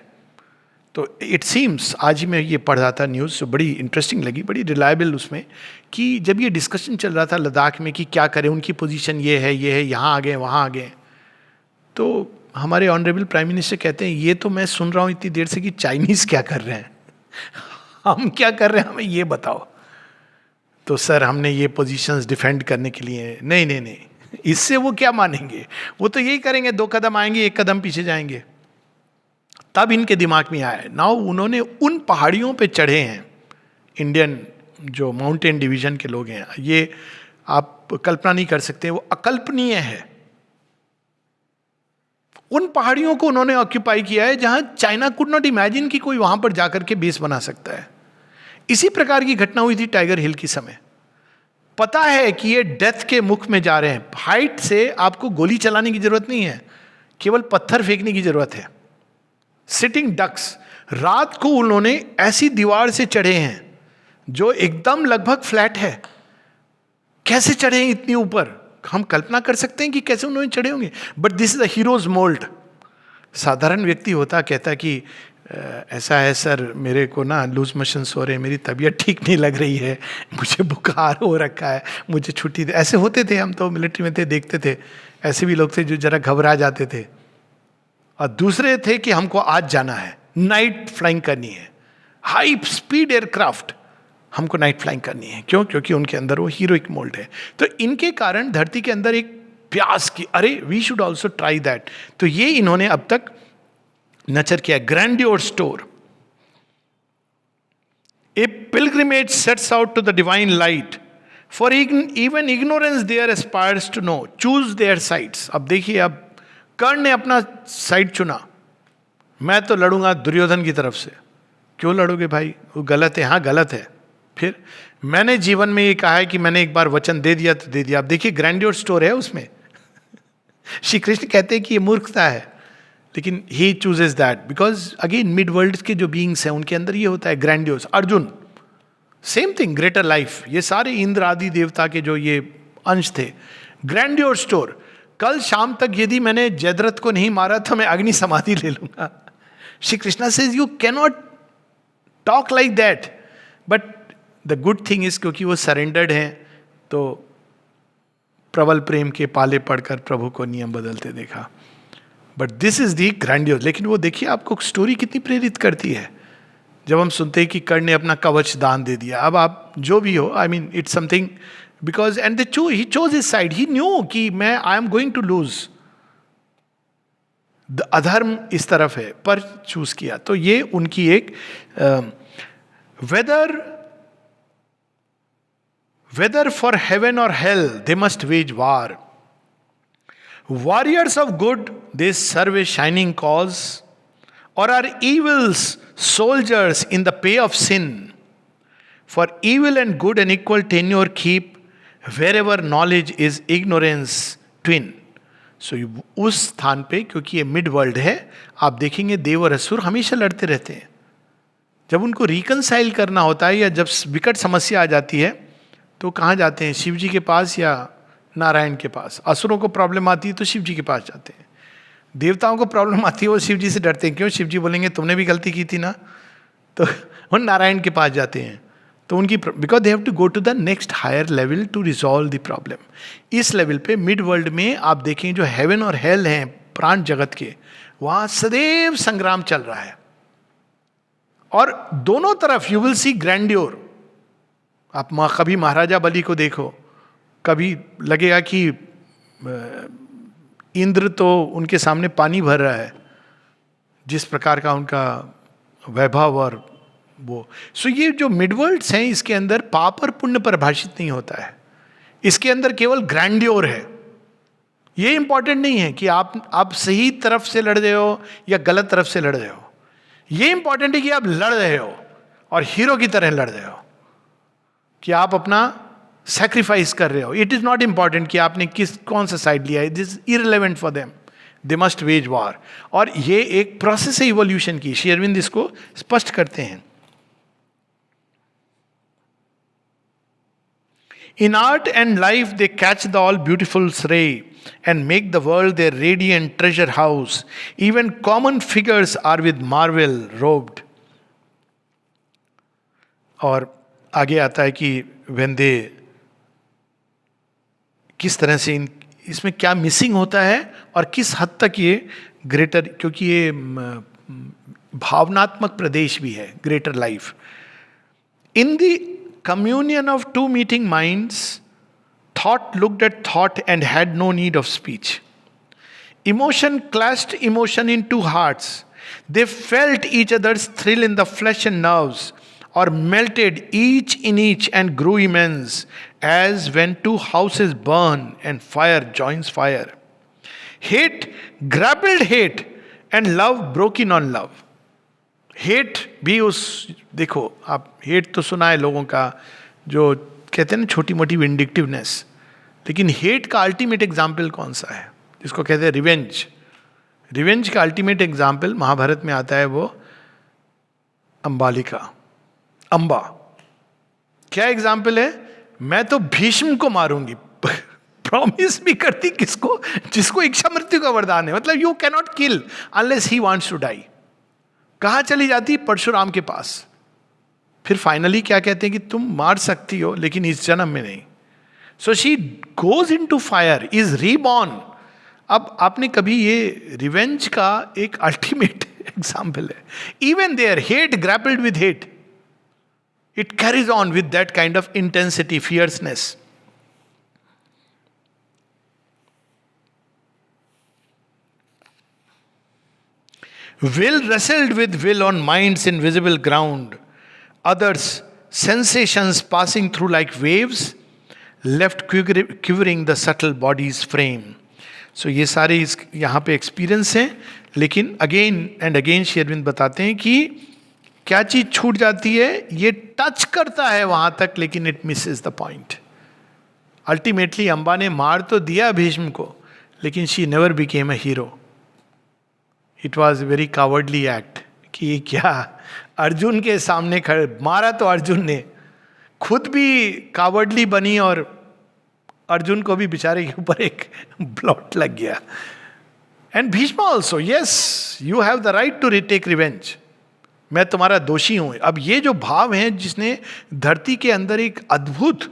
तो इट सीम्स, आज ही मैं ये पढ़ रहा था न्यूज़, जो बड़ी इंटरेस्टिंग लगी, बड़ी रिलायबल उसमें, कि जब ये डिस्कशन चल रहा था लद्दाख में कि क्या करें, उनकी पोजीशन ये है, यहाँ आ गए, वहाँ आ गए, तो हमारे ऑनरेबल प्राइम मिनिस्टर कहते हैं ये तो मैं सुन रहा हूँ इतनी देर से कि चाइनीज़ क्या कर रहे हैं, हम क्या कर रहे हैं, हमें ये बताओ। तो सर हमने ये पोजीशंस डिफेंड करने के लिए, नहीं नहीं नहीं, इससे वो क्या मानेंगे? वो तो यही करेंगे, 2 कदम आएंगे, 1 कदम पीछे जाएंगे। तब इनके दिमाग में आया, नाउ उन्होंने उन पहाड़ियों पे चढ़े हैं, इंडियन जो माउंटेन डिवीजन के लोग हैं, ये आप कल्पना नहीं कर सकते, वो अकल्पनीय है। उन पहाड़ियों को उन्होंने ऑक्यूपाई किया है जहां चाइना कुड नॉट इमेजिन कि कोई वहां पर जाकर के बेस बना सकता है। इसी प्रकार की घटना हुई थी टाइगर हिल की समय। पता है कि ये डेथ के मुख में जा रहे हैं, हाइट से आपको गोली चलाने की जरूरत नहीं है, केवल पत्थर फेंकने की जरूरत है। सिटिंग डक्स, रात को उन्होंने ऐसी दीवार से चढ़े हैं जो एकदम लगभग फ्लैट है। कैसे चढ़े हैं इतनी ऊपर? हम कल्पना कर सकते हैं कि कैसे उन्होंने चढ़े होंगे, but this is the heroes mould. साधारण व्यक्ति होता, कहता कि ऐसा है सर, मेरे को ना लूज मोशंस हो रहे हैं, मेरी तबीयत ठीक नहीं लग रही है, मुझे बुखार हो रखा है, मुझे छुट्टी दे। ऐसे होते थे, हम तो मिलिट्री में थे, देखते थे, ऐसे भी लोग थे जो जरा घबरा जाते थे। और दूसरे थे कि हमको आज जाना है, नाइट फ्लाइंग करनी है, हाई स्पीड एयरक्राफ्ट, हमको नाइट फ्लाइंग करनी है। क्यों? क्योंकि उनके अंदर वो हीरोइक मोल्ड है। तो इनके कारण धरती के अंदर एक प्यास की, अरे we should also try that. तो ये इन्होंने अब तक नचर किया। Grandeur store, a pilgrimage sets out to the divine light, for even ignorance there aspires to know, choose their sides. अब देखिए, अब कर्ण ने अपना साइड चुना, मैं तो लड़ूंगा दुर्योधन की तरफ से। क्यों लड़ोगे भाई? वो गलत है। हाँ गलत है। फिर मैंने जीवन में ये कहा है कि मैंने एक बार वचन दे दिया तो दे दिया। अब देखिए ग्रैंडियोर स्टोर है उसमें। श्री कृष्ण कहते हैं कि ये मूर्खता है, लेकिन ही chooses that because again mid world के जो बीइंग्स हैं उनके अंदर ये होता है grandiose. Arjun same thing, greater life, ये सारे इंद्र आदि देवता के जो ये अंश थे। ग्रैंडियोर स्टोर, कल शाम तक यदि मैंने जयद्रथ को नहीं मारा तो मैं अग्नि समाधि ले लूंगा। Shri Krishna says you can not talk like that, but the good thing is क्योंकि वो सरेंडर्ड हैं तो प्रबल प्रेम के पाले पढ़कर प्रभु को नियम बदलते देखा। But this is the grandeur. लेकिन वो देखिए आपको स्टोरी कितनी प्रेरित करती है जब हम सुनते हैं कि कर्ण ने अपना कवच दान दे दिया। अब आप जो भी हो, I mean it's something, because and he chose his side, he knew कि मैं I am going to lose, अधर्म इस तरफ है, पर चूज किया। तो ये उनकी एक whether for heaven or hell they must wage war. Warriors of good, they serve a shining cause, or are evils soldiers in the pay of sin? For evil and good an equal tenure keep, wherever knowledge is ignorance twin. So उस स्थान पे, क्योंकि ये mid world है, आप देखेंगे देव और असुर हमेशा लड़ते रहते हैं। जब उनको रिकनसाइल करना होता है या जब विकट समस्या आ जाती है तो कहाँ जाते हैं? शिव जी के पास या नारायण के पास। असुरों को प्रॉब्लम आती है तो शिव जी के पास जाते हैं, देवताओं को प्रॉब्लम आती है वो शिव जी से डरते हैं। क्यों? शिव जी बोलेंगे तुमने भी गलती की थी ना, तो वो नारायण के पास जाते हैं। तो उनकी, because they have to go to the next higher level to resolve the problem. इस लेवल पे मिड वर्ल्ड में आप देखें जो हेवन और हेल हैं प्राण जगत के, वहाँ सदैव संग्राम चल रहा है। और दोनों तरफ यू विल सी ग्रैंडियोर। आप कभी महाराजा बलि को देखो, कभी लगेगा कि इंद्र तो उनके सामने पानी भर रहा है, जिस प्रकार का उनका वैभव और वो। सो ये जो मिडवर्ल्ड्स हैं इसके अंदर पाप और पुण्य परिभाषित नहीं होता है, इसके अंदर केवल ग्रैंडियोर है। ये इंपॉर्टेंट नहीं है कि आप सही तरफ से लड़ रहे हो या गलत तरफ से लड़ रहे हो। ये इंपॉर्टेंट है कि आप लड़ रहे हो और हीरो की तरह लड़ रहे हो, कि आप अपना सैक्रिफाइस कर रहे हो। इट इज नॉट इंपॉर्टेंट कि आपने कौन सा साइड लिया है, it is irrelevant for them, they must veg war. और ये एक प्रोसेस है इवोल्यूशन की। श्री अरविंद इसको स्पष्ट करते हैं। इन art and life they catch the all beautiful रे and make the world their radiant treasure house. Even common figures are with marvel robed. और आगे आता है कि when they, किस तरह से इसमें क्या मिसिंग होता है और किस हद तक ये ग्रेटर, क्योंकि ये भावनात्मक प्रदेश भी है greater life. In the communion of two meeting minds, thought looked at thought and had no need of speech. Emotion clashed emotion in two hearts. They felt each other's thrill in the flesh and nerves, or melted each in each and grew immense, as when two houses burn and fire joins fire. Hate grappled hate and love broke in on love. Hate भी उस, देखो आप hate तो सुना है लोगों का, जो कहते हैं ना छोटी मोटी विंडिक्टिवनेस, लेकिन हेट का अल्टीमेट एग्जाम्पल कौन सा है? जिसको कहते हैं रिवेंज। रिवेंज का अल्टीमेट एग्जाम्पल महाभारत में आता है, वो अंबालिका, अंबा। क्या एग्जाम्पल है? मैं तो भीष्म को मारूंगी, प्रॉमिस भी करती किसको? जिसको इच्छा मृत्यु का वरदान है। मतलब you can not kill unless he wants to die. कहाँ चली जाती? परशुराम के पास। फिर फाइनली क्या कहते हैं कि तुम मार सकती हो लेकिन इस जन्म में नहीं। So she goes into fire, is reborn. अब आपने कभी ये रिवेंज का एक अल्टीमेट एग्जाम्पल है, even there hate grappled with hate, it carries on with that kind of intensity, fierceness. Will wrestled with will on mind's invisible ground. Others, sensations passing through like waves, left quivering the subtle body's frame. So ये सारे यहाँ पे experience हैं, लेकिन again and again शेरविंद बताते हैं कि क्या चीज छूट जाती है, ये टच करता है वहां तक, लेकिन it Mrs the point. Ultimately Amba ने मार तो दिया भीष्म को, लेकिन she never became a hero. It was very cowardly act. कि ये क्या, अर्जुन के सामने खड़े मारा तो अर्जुन ने, खुद भी कावर्डली बनी और अर्जुन को भी बेचारे के ऊपर एक ब्लॉट लग गया. And Bhishma also, yes you have the right to retake revenge, मैं तुम्हारा दोषी हूं. अब ये जो भाव है जिसने धरती के अंदर एक अद्भुत,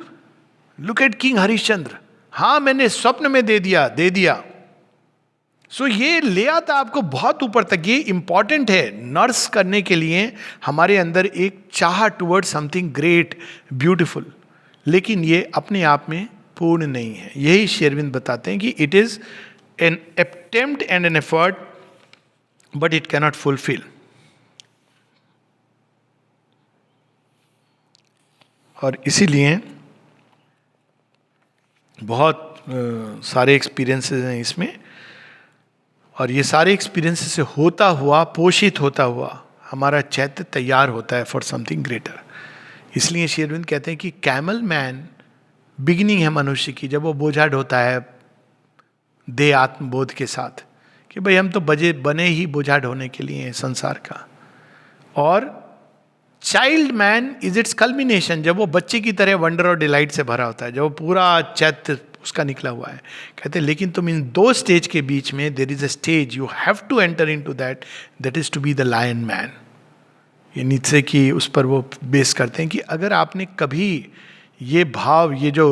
लुक एट किंग हरिश्चंद्र, हाँ मैंने स्वप्न में दे दिया. सो ये ले आता आपको बहुत ऊपर तक. ये इंपॉर्टेंट है नर्स करने के लिए हमारे अंदर एक चाह टुवर्ड समथिंग ग्रेट ब्यूटिफुल, लेकिन ये अपने आप में पूर्ण नहीं है. यही शेरविंद बताते हैं कि it is an attempt and an effort, but it cannot fulfil. और इसीलिए बहुत सारे एक्सपीरियंसेस हैं इसमें, और ये सारे एक्सपीरियंस से होता हुआ, पोषित होता हुआ हमारा चैत्य तैयार होता है फॉर समथिंग ग्रेटर. इसलिए शेरविंद कहते हैं कि कैमल मैन बिगिनिंग है मनुष्य की, जब वो बोझा ढोता है दे आत्मबोध के साथ कि भाई हम तो बने ही बोझा ढोने के लिए संसार का. और child man is it's culmination, जब वो बच्चे की तरह वंडर और डिलाइट से भरा होता है, जब वो पूरा चैत्य उसका निकला हुआ है. कहते हैं लेकिन तुम इन दो स्टेज के बीच में there is a stage you have to enter into that, that is to be the lion man. ये नीचे की उस पर वो बेस करते हैं कि अगर आपने कभी ये भाव, ये जो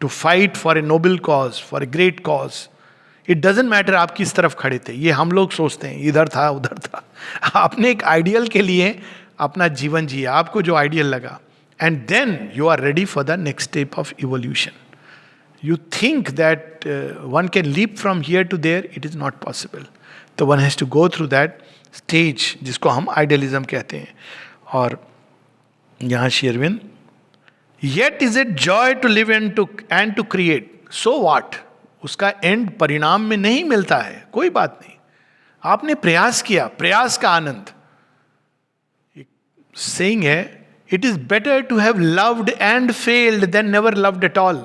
to fight for a noble cause, for a great cause, it doesn't matter आप किस तरफ खड़े थे. ये हम लोग सोचते हैं इधर था उधर था. आपने एक आइडियल के लिए अपना जीवन जिया, आपको जो आइडियल लगा, and then you are ready for the next step of evolution. You think that one can leap from here to there, it is not possible. So one has to go through that stage जिसको हम idealism कहते हैं. और यहाँ Sherwin, yet is it joy to live and to create. So what? उसका and परिणाम में नहीं मिलता है, कोई बात नहीं. आपने प्रयास किया, प्रयास का आनंद. सेइंग है, it is better to have loved and failed than never loved at all.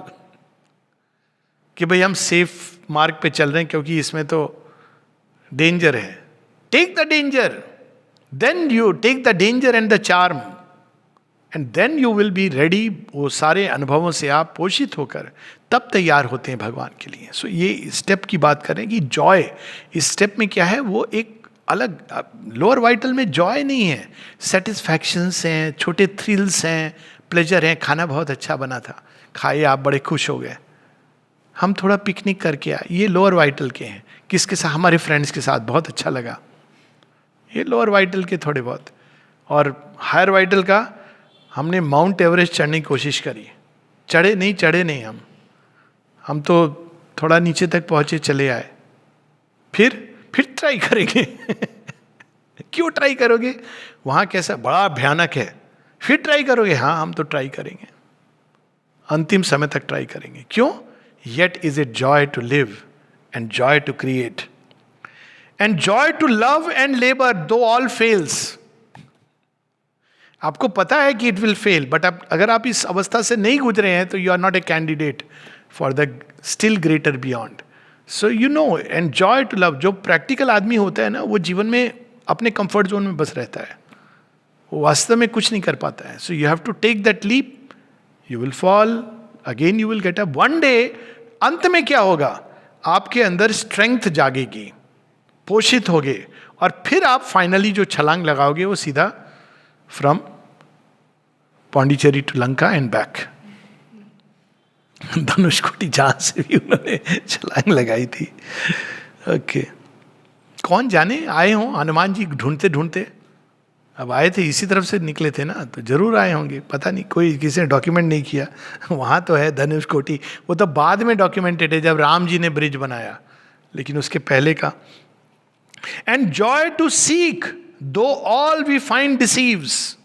कि भाई हम सेफ मार्ग पे चल रहे हैं क्योंकि इसमें तो डेंजर है. Take the danger, then you take the danger and the charm, and then you will be ready. वो सारे अनुभवों से आप पोषित होकर तब तैयार होते हैं भगवान के लिए. सो ये स्टेप की बात करें कि जॉय इस स्टेप में क्या है, वो एक अलग, लोअर वाइटल में जॉय नहीं है, सेटिस्फैक्शंस हैं, छोटे थ्रिल्स हैं, प्लेजर हैं. खाना बहुत अच्छा बना था, खाए आप बड़े खुश हो गए, हम थोड़ा पिकनिक करके आए, ये लोअर वाइटल के हैं. किसके साथ, हमारे फ्रेंड्स के साथ बहुत अच्छा लगा, ये लोअर वाइटल के थोड़े बहुत. और हायर वाइटल का, हमने माउंट एवरेस्ट चढ़ने की कोशिश करी, चढ़े नहीं हम तो थोड़ा नीचे तक पहुंचे, चले आए. फिर ट्राई करेंगे. क्यों ट्राई करोगे, वहां कैसा बड़ा भयानक है, फिर ट्राई करोगे. हाँ हम तो ट्राई करेंगे, अंतिम समय तक ट्राई करेंगे. क्यों? Yet is it joy to live and joy to create and joy to love and labour though all fails. आपको पता है कि इट विल फेल, बट अगर आप इस अवस्था से नहीं गुजरे हैं तो you are not a candidate for the still greater beyond. So you know, enjoy to love. जो प्रैक्टिकल आदमी होता है ना, वो जीवन में अपने कंफर्ट जोन में बस रहता है, वो वास्तव में कुछ नहीं कर पाता है. So you have to take that leap. You will fall again, you will get up. One day अंत में क्या होगा, आपके अंदर स्ट्रेंथ जागेगी, पोषित होगे, और फिर आप फाइनली जो छलांग लगाओगे वो सीधा from Pondicherry to Lanka and back. Dhanushkodi जहां से भी उन्होंने छलांग लगाई थी। ओके, कौन जाने आए हों हनुमान जी ढूंढते ढूंढते, अब आए थे इसी तरफ से निकले थे ना, तो जरूर आए होंगे, पता नहीं, कोई किसी ने डॉक्यूमेंट नहीं किया। वहाँ तो है धनुषकोटी, वो तो बाद में डॉक्यूमेंटेड है जब राम जी ने ब्रिज बनाया, लेकिन उसके पहले का। एंड जॉय टू सीक दो ऑल वी फाइंड डिसीव्स।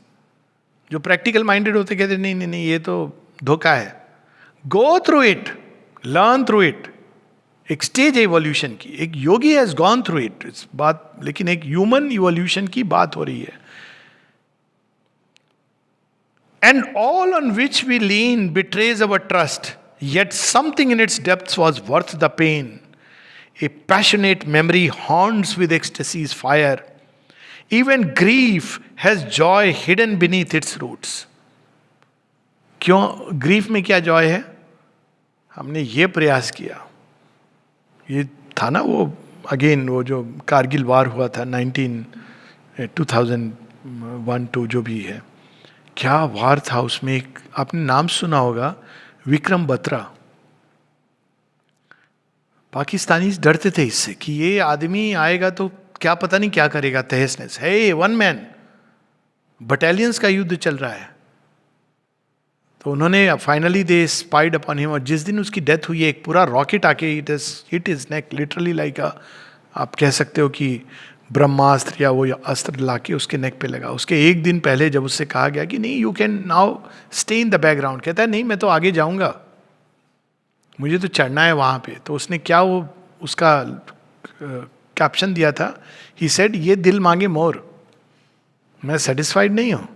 जो प्रैक्टिकल माइंडेड होते कहते नहीं नहीं नहीं, ये तो धोखा है। Go through it, learn through it. एक स्टेज है इवोल्यूशन की, एक योगी हैज गॉन थ्रू इट, इस बात, लेकिन एक ह्यूमन इवोल्यूशन की बात हो रही है। And all on which we lean betrays our trust, yet something in its depths was worth the pain. A passionate memory haunts with ecstasy's fire. Even grief has joy hidden beneath its roots. क्यों grief में क्या Joy है? हमने ये प्रयास किया, ये था ना वो अगेन वो जो कारगिल वार हुआ था 2001-2 जो भी है, क्या वार था उसमें। एक आपने नाम सुना होगा, विक्रम बत्रा। पाकिस्तानी डरते थे इससे कि ये आदमी आएगा तो क्या पता नहीं क्या करेगा, तहस नहस है, वन मैन, बटालियंस का युद्ध चल रहा है। तो उन्होंने finally they spied upon him, और जिस दिन उसकी डेथ हुई है एक पूरा रॉकेट आके it is neck literally like आप कह सकते हो कि ब्रह्मास्त्र या वो अस्त्र लाके उसके नेक पे लगा। उसके एक दिन पहले जब उससे कहा गया कि नहीं, you can now stay in the background, कहता है नहीं मैं तो आगे जाऊंगा, मुझे तो चढ़ना है वहाँ पे। तो उसने क्या वो उसका कैप्शन दिया था, ही सेड ये दिल मांगे मोर, मैं सेटिस्फाइड नहीं हूँ,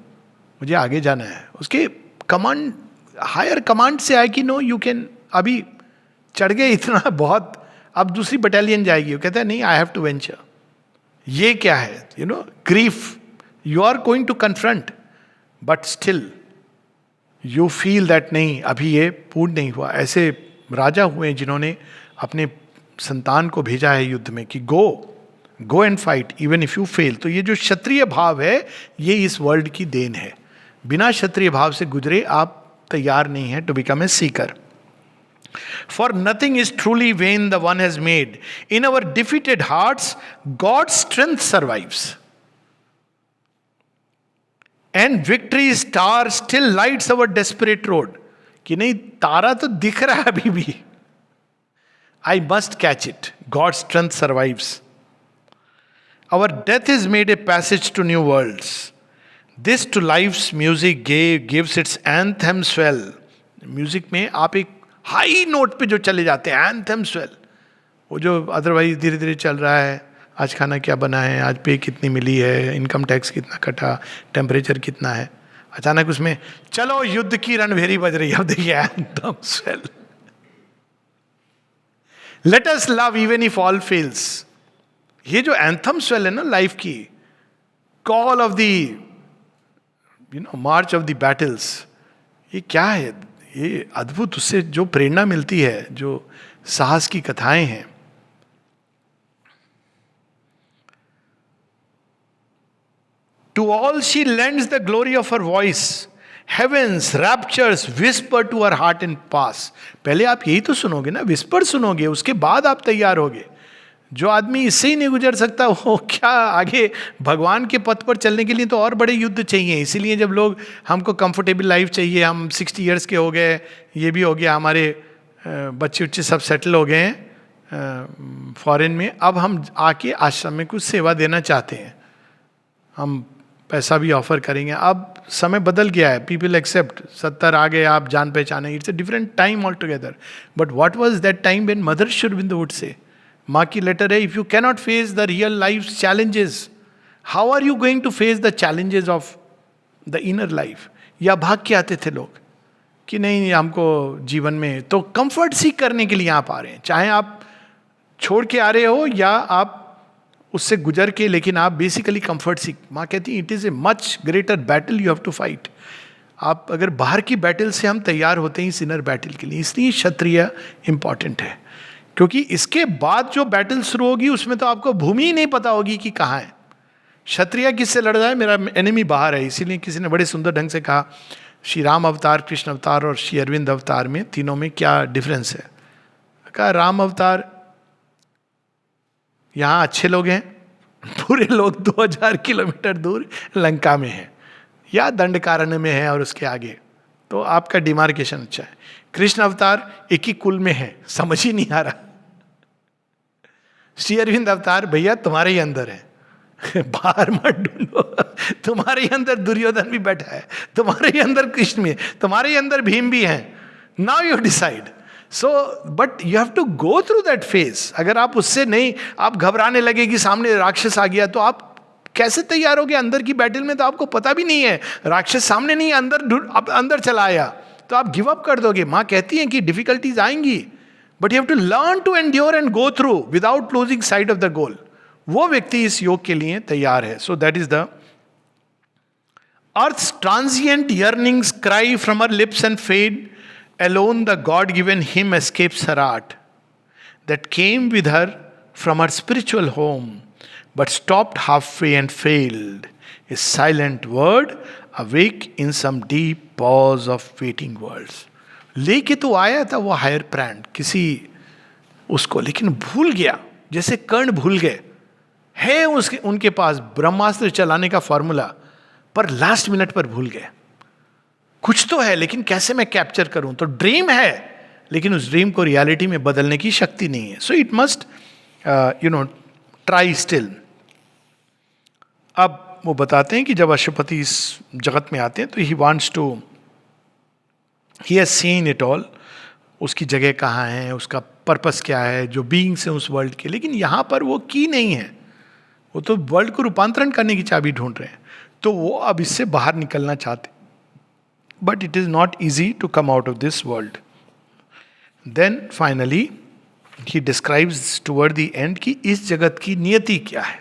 मुझे आगे जाना है। उसके कमांड, हायर कमांड से आया कि नो यू कैन, अभी चढ़ गए इतना बहुत, अब दूसरी बटालियन जाएगी। वो कहता है नहीं, आई हैव टू वेंचर। ये क्या है, you know, grief you are going to confront, but still you feel that नहीं, अभी ये पूर्ण नहीं हुआ। ऐसे राजा हुए जिन्होंने अपने संतान को भेजा है युद्ध में कि go and fight even if you fail. तो ये जो क्षत्रिय भाव है, ये इस वर्ल्ड की देन है। बिना क्षत्रिय भाव से गुजरे आप तैयार नहीं है to become a seeker. For nothing is truly vain the one has made. In our defeated hearts, God's strength survives. And victory's star still lights our desperate road. कि नहीं, तारा तो दिख रहा है अभी भी। I must catch it. God's strength survives. Our death is made a passage to new worlds. This to life's music gives its anthem swell. Music में आप एक हाई नोट पे जो चले जाते हैं, एंथम स्वेल, वो जो अदरवाइज धीरे धीरे चल रहा है, आज खाना क्या बना है, आज पे कितनी मिली है, इनकम टैक्स कितना कटा, टेम्परेचर कितना है, अचानक उसमें चलो युद्ध की रणभेरी बज रही है। अब देखिए anthem swell, let us love even if all fails. ये जो एंथम स्वेल है ना लाइफ की, call of the you know March of the battles, ये क्या है, ये अद्भुत, उससे जो प्रेरणा मिलती है, जो साहस की कथाएं हैं। To all she lends the glory of her voice, heaven's raptures whisper to her heart and pass. पहले आप यही तो सुनोगे ना, विस्पर सुनोगे, उसके बाद आप तैयार होगे। जो आदमी इससे ही नहीं गुजर सकता, वो क्या आगे भगवान के पथ पर चलने के लिए तो और बड़े युद्ध चाहिए। इसीलिए जब लोग हमको कंफर्टेबल लाइफ चाहिए, हम 60 इयर्स के हो गए, ये भी हो गया, हमारे बच्चे उच्चे सब सेटल हो गए हैं फॉरेन में, अब हम आके आश्रम में कुछ सेवा देना चाहते हैं, हम पैसा भी ऑफर करेंगे। अब समय बदल गया है, पीपल एक्सेप्ट, 70 आ गए, आप जान पहचाने, it's a different time all together. But what was that time when mother Shri Aurobindo would say, माँ की लेटर है, if you cannot face the real life challenges, how are you going to face the challenges of the inner life. या भाग के आते थे लोग कि नहीं हमको जीवन में तो कंफर्ट सीख करने के लिए आप आ रहे हैं, चाहे आप छोड़ के आ रहे हो या आप उससे गुजर के, लेकिन आप बेसिकली कंफर्ट सीख। माँ कहती है it is a much greater battle you have to fight. आप अगर बाहर की बैटल से हम तैयार होते हैं इस इनर बैटल के लिए, इसलिए क्षत्रिय इंपॉर्टेंट है, क्योंकि इसके बाद जो बैटल शुरू होगी उसमें तो आपको भूमि ही नहीं पता होगी कि कहाँ है। क्षत्रिय किससे लड़ रहा है, मेरा एनिमी बाहर है। इसीलिए किसी ने बड़े सुंदर ढंग से कहा, श्री राम अवतार, कृष्ण अवतार और श्री अरविंद अवतार में, तीनों में क्या डिफरेंस है? कहा राम अवतार, यहाँ अच्छे लोग हैं, पूरे लोग 2000 किलोमीटर दूर लंका में हैं या दंडकारण्य में है और उसके आगे, तो आपका डिमार्केशन अच्छा है। कृष्ण अवतार एक ही कुल में है, समझ ही नहीं आ रहा। श्री अरविंद अवतार, भैया तुम्हारे ही अंदर है, बाहर मत ढूंढो, तुम्हारे ही अंदर दुर्योधन भी बैठा है, तुम्हारे ही अंदर कृष्ण भी है, तुम्हारे ही अंदर भीम भी है, now you decide. So but you have to go through that phase. अगर आप उससे नहीं, आप घबराने लगे कि सामने राक्षस आ गया, तो आप कैसे तैयार होगे अंदर की बैटल में? तो आपको पता भी नहीं है, राक्षस सामने नहीं, अंदर चला आया, तो आप गिव अप कर दोगे। माँ कहती हैं कि डिफिकल्टीज आएंगी, but you have to learn to endure and go through without losing sight of the goal. वो व्यक्ति इस योग के लिए तैयार है। So that is the Earth's transient yearnings cry from her lips and fade. Alone the God-given hymn escapes her heart, that came with her from her spiritual home, but stopped halfway and failed. A silent word, awake in some deep pause of waiting worlds. लेके तो आया था वो higher plan किसी उसको, लेकिन भूल गया, जैसे कर्ण भूल गए। है उसके उनके पास ब्रह्मास्त्र चलाने का फॉर्मूला, पर लास्ट मिनट पर भूल गए। कुछ तो है, लेकिन कैसे मैं कैप्चर करूं? तो ड्रीम है, लेकिन उस ड्रीम को रियलिटी में बदलने की शक्ति नहीं है। So it must try still. अब वो बताते हैं कि जब अशुपति इस जगत में आते हैं तो he has seen it all, उसकी जगह कहाँ है, उसका पर्पस क्या है, जो बीइंग्स हैं उस वर्ल्ड के। लेकिन यहाँ पर वो की नहीं है, वो तो वर्ल्ड को रूपांतरण करने की चाबी ढूंढ रहे हैं। तो वो अब इससे बाहर निकलना चाहते, but it is not easy to come out of this world. Then finally he describes toward the end कि इस जगत की नियति क्या है,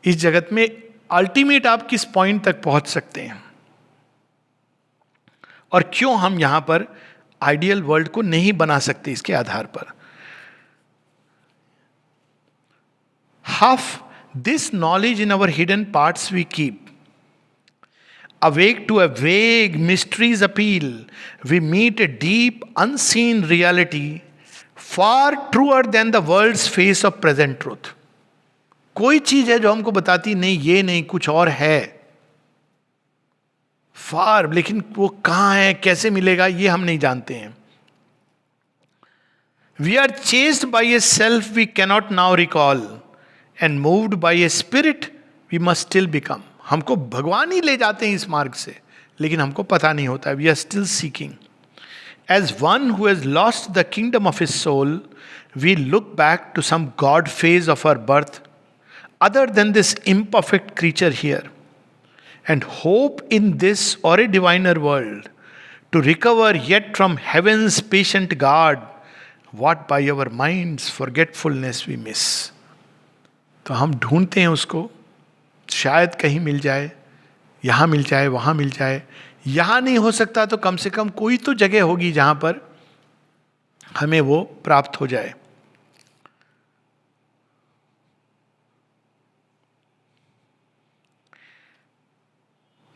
इस जगत में अल्टीमेट आप किस पॉइंट तक पहुंच सकते हैं, और क्यों हम यहां पर आइडियल वर्ल्ड को नहीं बना सकते इसके आधार पर। Half this knowledge in our hidden parts we keep. Awake to a vague mystery's appeal, we meet a deep unseen reality far truer than the world's face of present truth. कोई चीज है जो हमको बताती नहीं, ये नहीं, कुछ और है फार, लेकिन वो कहाँ है, कैसे मिलेगा, ये हम नहीं जानते हैं। We are chased by a self we cannot now recall, and moved by a spirit we must still become. हमको भगवान ही ले जाते हैं इस मार्ग से, लेकिन हमको पता नहीं होता। We are still seeking. As one who has lost the kingdom of his soul, we look back to some God phase of our birth, other than this imperfect creature here, and hope in this or a diviner world to recover yet from heaven's patient guard what by our mind's forgetfulness we miss. तो हम ढूंढते हैं उसको, शायद कहीं मिल जाए, यहाँ मिल जाए, वहाँ मिल जाए। यहाँ नहीं हो सकता तो कम से कम कोई तो जगह होगी जहाँ पर हमें वो प्राप्त हो जाए।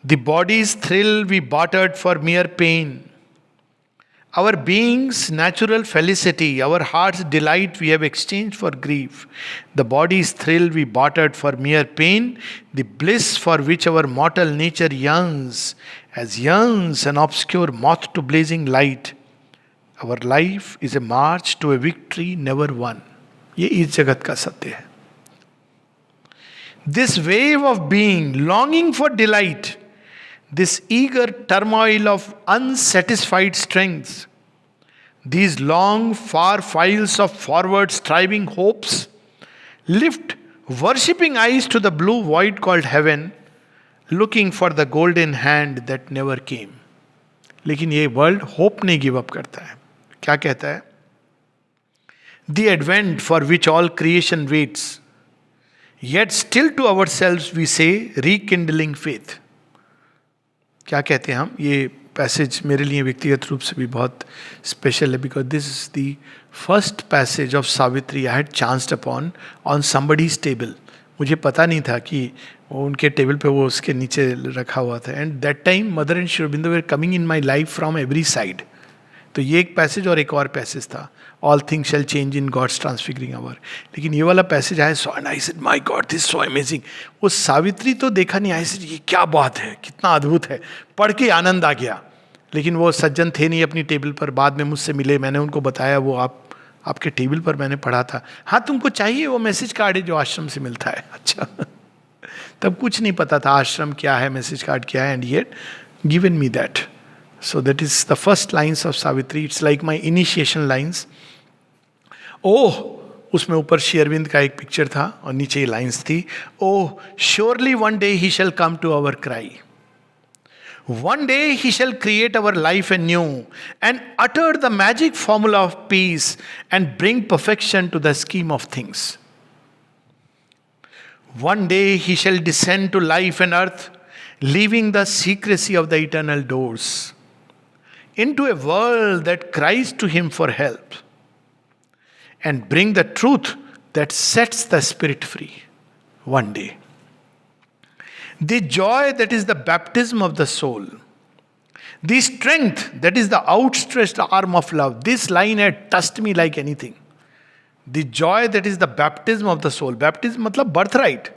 The body's thrill we bartered for mere pain. Our being's natural felicity, our heart's delight we have exchanged for grief. The body's thrill we bartered for mere pain, the bliss for which our mortal nature yearns, as yearns an obscure moth to blazing light. Our life is a march to a victory never won. ये इस जगत का सत्य है। This wave of being, longing for delight, this eager turmoil of unsatisfied strengths, these long, far files of forward striving hopes, lift worshipping eyes to the blue void called heaven, looking for the golden hand that never came. लेकिन ये world hope नहीं give up करता है। क्या कहता है? The advent for which all creation waits, yet still to ourselves we say rekindling faith. क्या कहते हैं हम? ये पैसेज मेरे लिए व्यक्तिगत रूप से भी बहुत स्पेशल है, because this is the first passage of Savitri I had chanced upon on somebody's table. मुझे पता नहीं था कि वो उनके टेबल पे वो उसके नीचे रखा हुआ था. And that time mother and Shri Aurobindo were coming in my life from every side. तो ये एक पैसेज और एक और पैसेज था, all things shall change in God's transfiguring hour. लेकिन ये वाला पैसेज आया so and I said my God this so amazing. वो सावित्री तो देखा नहीं, आई सेड ये क्या बात है, कितना अद्भुत है, पढ़ के आनंद आ गया. लेकिन वो सज्जन थे नहीं अपनी टेबल पर, बाद में मुझसे मिले, मैंने उनको बताया वो आपके टेबल पर मैंने पढ़ा था. हाँ तुमको चाहिए वो मैसेज कार्ड है जो आश्रम से मिलता है. अच्छा तब कुछ नहीं पता था आश्रम क्या है, मैसेज कार्ड क्या है, and yet given me that. So that is the first lines of Savitri. It's like my initiation lines. Oh, उसमें ऊपर श्री अरविंद का एक पिक्चर था और नीचे ये लाइंस थी. Oh, surely one day he shall come to our cry. One day he shall create our life anew and utter the magic formula of peace and bring perfection to the scheme of things. One day he shall descend to life and earth, leaving the secrecy of the eternal doors, into a world that cries to him for help, and bring the truth that sets the spirit free. One day. The joy that is the baptism of the soul. The strength that is the outstretched arm of love. This line had touched me like anything. The joy that is the baptism of the soul. Baptism मतलब birthright.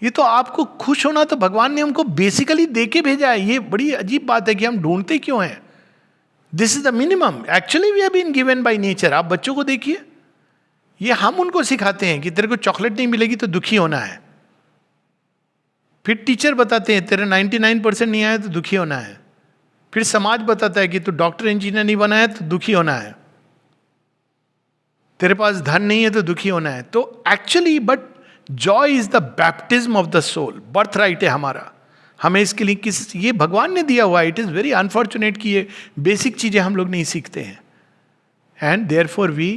ये तो आपको खुश होना तो भगवान ने हमको बेसिकली दे के भेजा है. ये बड़ी अजीब बात है कि हम ढूंढते क्यों हैं. This is the minimum. Actually we have been given by nature. आप बच्चों को देखिए, ये हम उनको सिखाते हैं कि तेरे को चॉकलेट नहीं मिलेगी तो दुखी होना है. फिर टीचर बताते हैं तेरे 99% नहीं आया तो दुखी होना है. फिर समाज बताता है कि तू डॉक्टर इंजीनियर नहीं बना है तो दुखी होना है. तेरे पास धन नहीं है तो दुखी होना है. तो actually but joy is the baptism of the soul. Birthright है हमारा. हमें इसके लिए ये भगवान ने दिया हुआ. इट इज़ वेरी अनफॉर्चुनेट कि ये बेसिक चीज़ें हम लोग नहीं सीखते हैं. And therefore we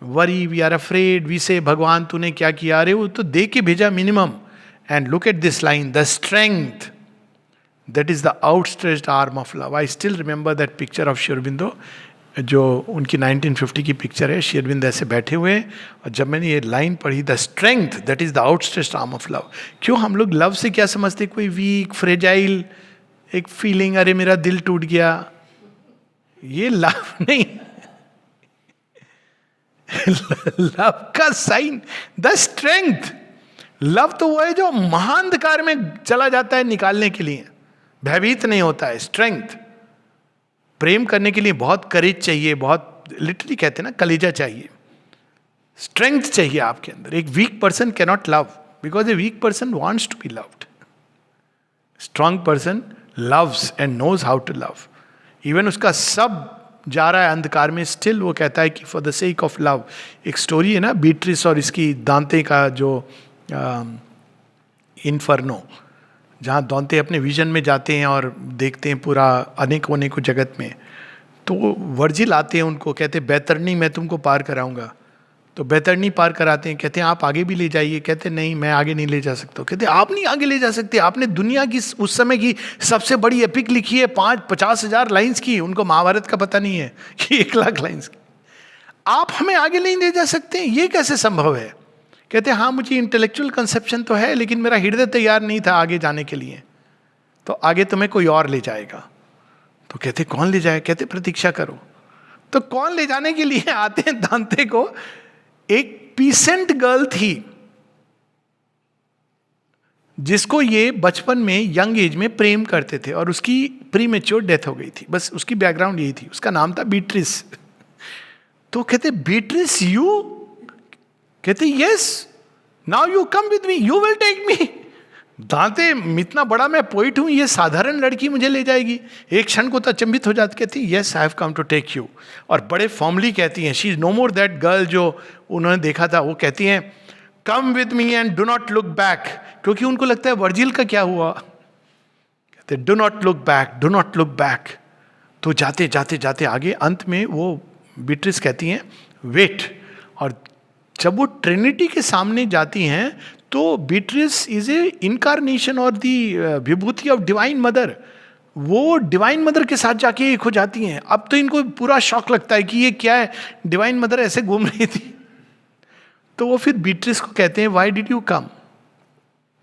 worry, we are afraid, we say भगवान तूने क्या किया. अरे वो तो दे के भेजा minimum. And look at this line, the strength that is the outstretched arm of love. I still remember that picture of Shri Aurobindo, जो उनकी 1950 की पिक्चर है. श्री अरविंद ऐसे बैठे हुए हैं और जब मैंने ये लाइन पढ़ी, the strength that is the outstretched arm of love. क्यों हम लोग लव से क्या समझते, कोई वीक फ्रेजाइल एक फीलिंग, अरे मेरा दिल टूट गया. ये लव नहीं. लव का साइन द स्ट्रेंथ. लव तो वो है जो महाअंधकार में चला जाता है निकालने के लिए, भयभीत नहीं होता है. स्ट्रेंथ. प्रेम करने के लिए बहुत करेज चाहिए, बहुत लिटरली कहते हैं ना कलेजा चाहिए, स्ट्रेंथ चाहिए आपके अंदर. एक weak person can not love because a weak person wants to be loved. Strong person loves and knows how to love. Even उसका सब जा रहा है अंधकार में, स्टिल वो कहता है कि for the sake of love. एक स्टोरी है ना बीट्रिस और इसकी दांते का, जो इन्फर्नो, जहाँ दौंते अपने विजन में जाते हैं और देखते हैं पूरा अनेकों अनेकों जगत में. तो वर्जिल आते हैं, उनको कहते हैं बैतरनी मैं तुमको पार कराऊंगा. तो बैतरनी पार कराते हैं, कहते हैं आप आगे भी ले जाइए. कहते हैं नहीं, मैं आगे नहीं ले जा सकता. कहते हैं आप नहीं आगे ले जा सकते, आपने दुनिया की उस समय की सबसे बड़ी एपिक लिखी है, 50,000 लाइन्स की. उनको महाभारत का पता नहीं है कि 1,00,000 लाइन्स की. आप हमें आगे नहीं ले जा सकते, ये कैसे संभव है. कहते हैं हाँ मुझे इंटेलेक्चुअल कंसेप्शन तो है, लेकिन मेरा हृदय तैयार नहीं था आगे जाने के लिए. तो आगे तुम्हें कोई और ले जाएगा. तो कहते कौन ले जाए. कहते प्रतीक्षा करो. तो कौन ले जाने के लिए आते हैं दांते को. एक पीसेंट गर्ल थी जिसको ये बचपन में यंग एज में प्रेम करते थे और उसकी प्रीमेच्योर डेथ हो गई थी. बस उसकी बैकग्राउंड यही थी. उसका नाम था बीट्रिस. तो कहते बीट्रिस यू. कहते yes, now you come with me, you will take me. Dante इतना बड़ा मैं पोइट हूं, ये साधारण लड़की मुझे ले जाएगी. एक क्षण को तो अचंभित हो जाती. कहती yes I have come to take you. और बड़े फॉर्मली कहती हैं, she is no more that girl जो उन्होंने देखा था. वो कहती हैं come with me and do not look back. क्योंकि उनको लगता है वर्जिल का क्या हुआ. कहते do not look back, do not look back. तो जाते जाते जाते आगे अंत में वो बीट्रिस कहती हैं वेट. और जब वो ट्रिनिटी के सामने जाती हैं तो बीट्रिस इज ए इनकारनेशन और दी विभूति ऑफ डिवाइन मदर. वो डिवाइन मदर के साथ जाके एक हो जाती हैं. अब तो इनको पूरा शॉक लगता है कि ये क्या है, डिवाइन मदर ऐसे घूम रही थी. तो वो फिर बीट्रिस को कहते हैं why did you come.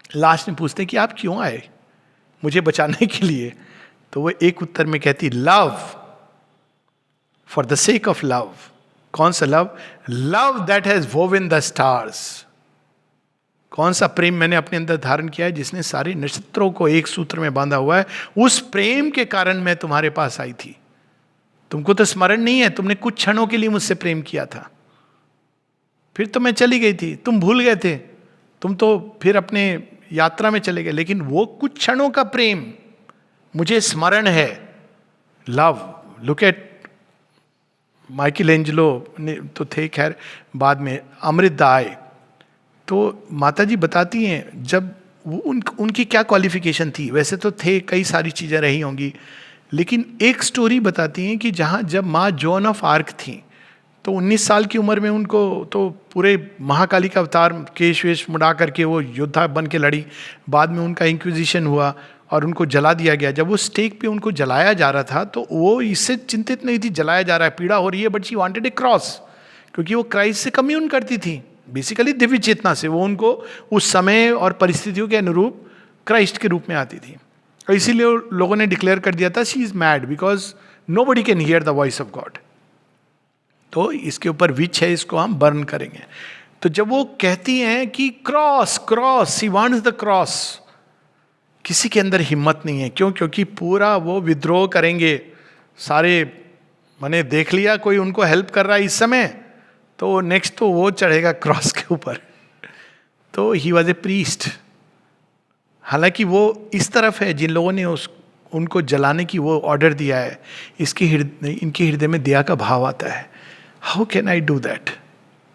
Last में पूछते हैं कि आप क्यों आए, मुझे बचाने के लिए? तो वो एक उत्तर में कहती, love, for the sake of love. कौन सा love? Love that has woven the stars. कौन सा प्रेम मैंने अपने अंदर धारण किया है जिसने सारे नक्षत्रों को एक सूत्र में बांधा हुआ है. उस प्रेम के कारण मैं तुम्हारे पास आई थी. तुमको तो स्मरण नहीं है, तुमने कुछ क्षणों के लिए मुझसे प्रेम किया था, फिर तो मैं चली गई थी, तुम भूल गए थे, तुम तो फिर अपने यात्रा में चले गए, लेकिन वो कुछ क्षणों का प्रेम मुझे स्मरण है. Love. Look at Michael Angelo ने तो थे, खैर बाद में अमृता आए, तो माता जी बताती हैं जब वो उनकी क्या क्वालिफिकेशन थी. वैसे तो थे, कई सारी चीज़ें रही होंगी, लेकिन एक स्टोरी बताती हैं कि जहाँ जब माँ जॉन ऑफ आर्क थी तो 19 साल की उम्र में उनको तो पूरे महाकाली का अवतार केश वेश मुड़ा करके वो योद्धा बन के लड़ी. बाद में उनका इंक्विजिशन हुआ और उनको जला दिया गया. जब वो स्टेक पे उनको जलाया जा रहा था तो वो इससे चिंतित नहीं थी, जलाया जा रहा है, पीड़ा हो रही है, but she wanted A cross, क्योंकि वो क्राइस्ट से कम्यून करती थी, बेसिकली दिव्य चेतना से. वो उनको उस समय और परिस्थितियों के अनुरूप क्राइस्ट के रूप में आती थी. और इसीलिए लोगों ने डिक्लेयर कर दिया था she is mad because nobody can hear the voice of God. तो इसके ऊपर विच है, इसको हम बर्न करेंगे. तो जब वो कहती हैं कि cross cross, she wants the cross, किसी के अंदर हिम्मत नहीं है. क्यों? क्योंकि पूरा वो विद्रोह करेंगे सारे. मैंने देख लिया कोई उनको हेल्प कर रहा है इस समय, तो नेक्स्ट तो वो चढ़ेगा क्रॉस के ऊपर. तो ही वॉज ए प्रीस्ट. हालांकि वो इस तरफ है जिन लोगों ने उनको जलाने की वो ऑर्डर दिया है, इनके हृदय में दया का भाव आता है. How can I do that,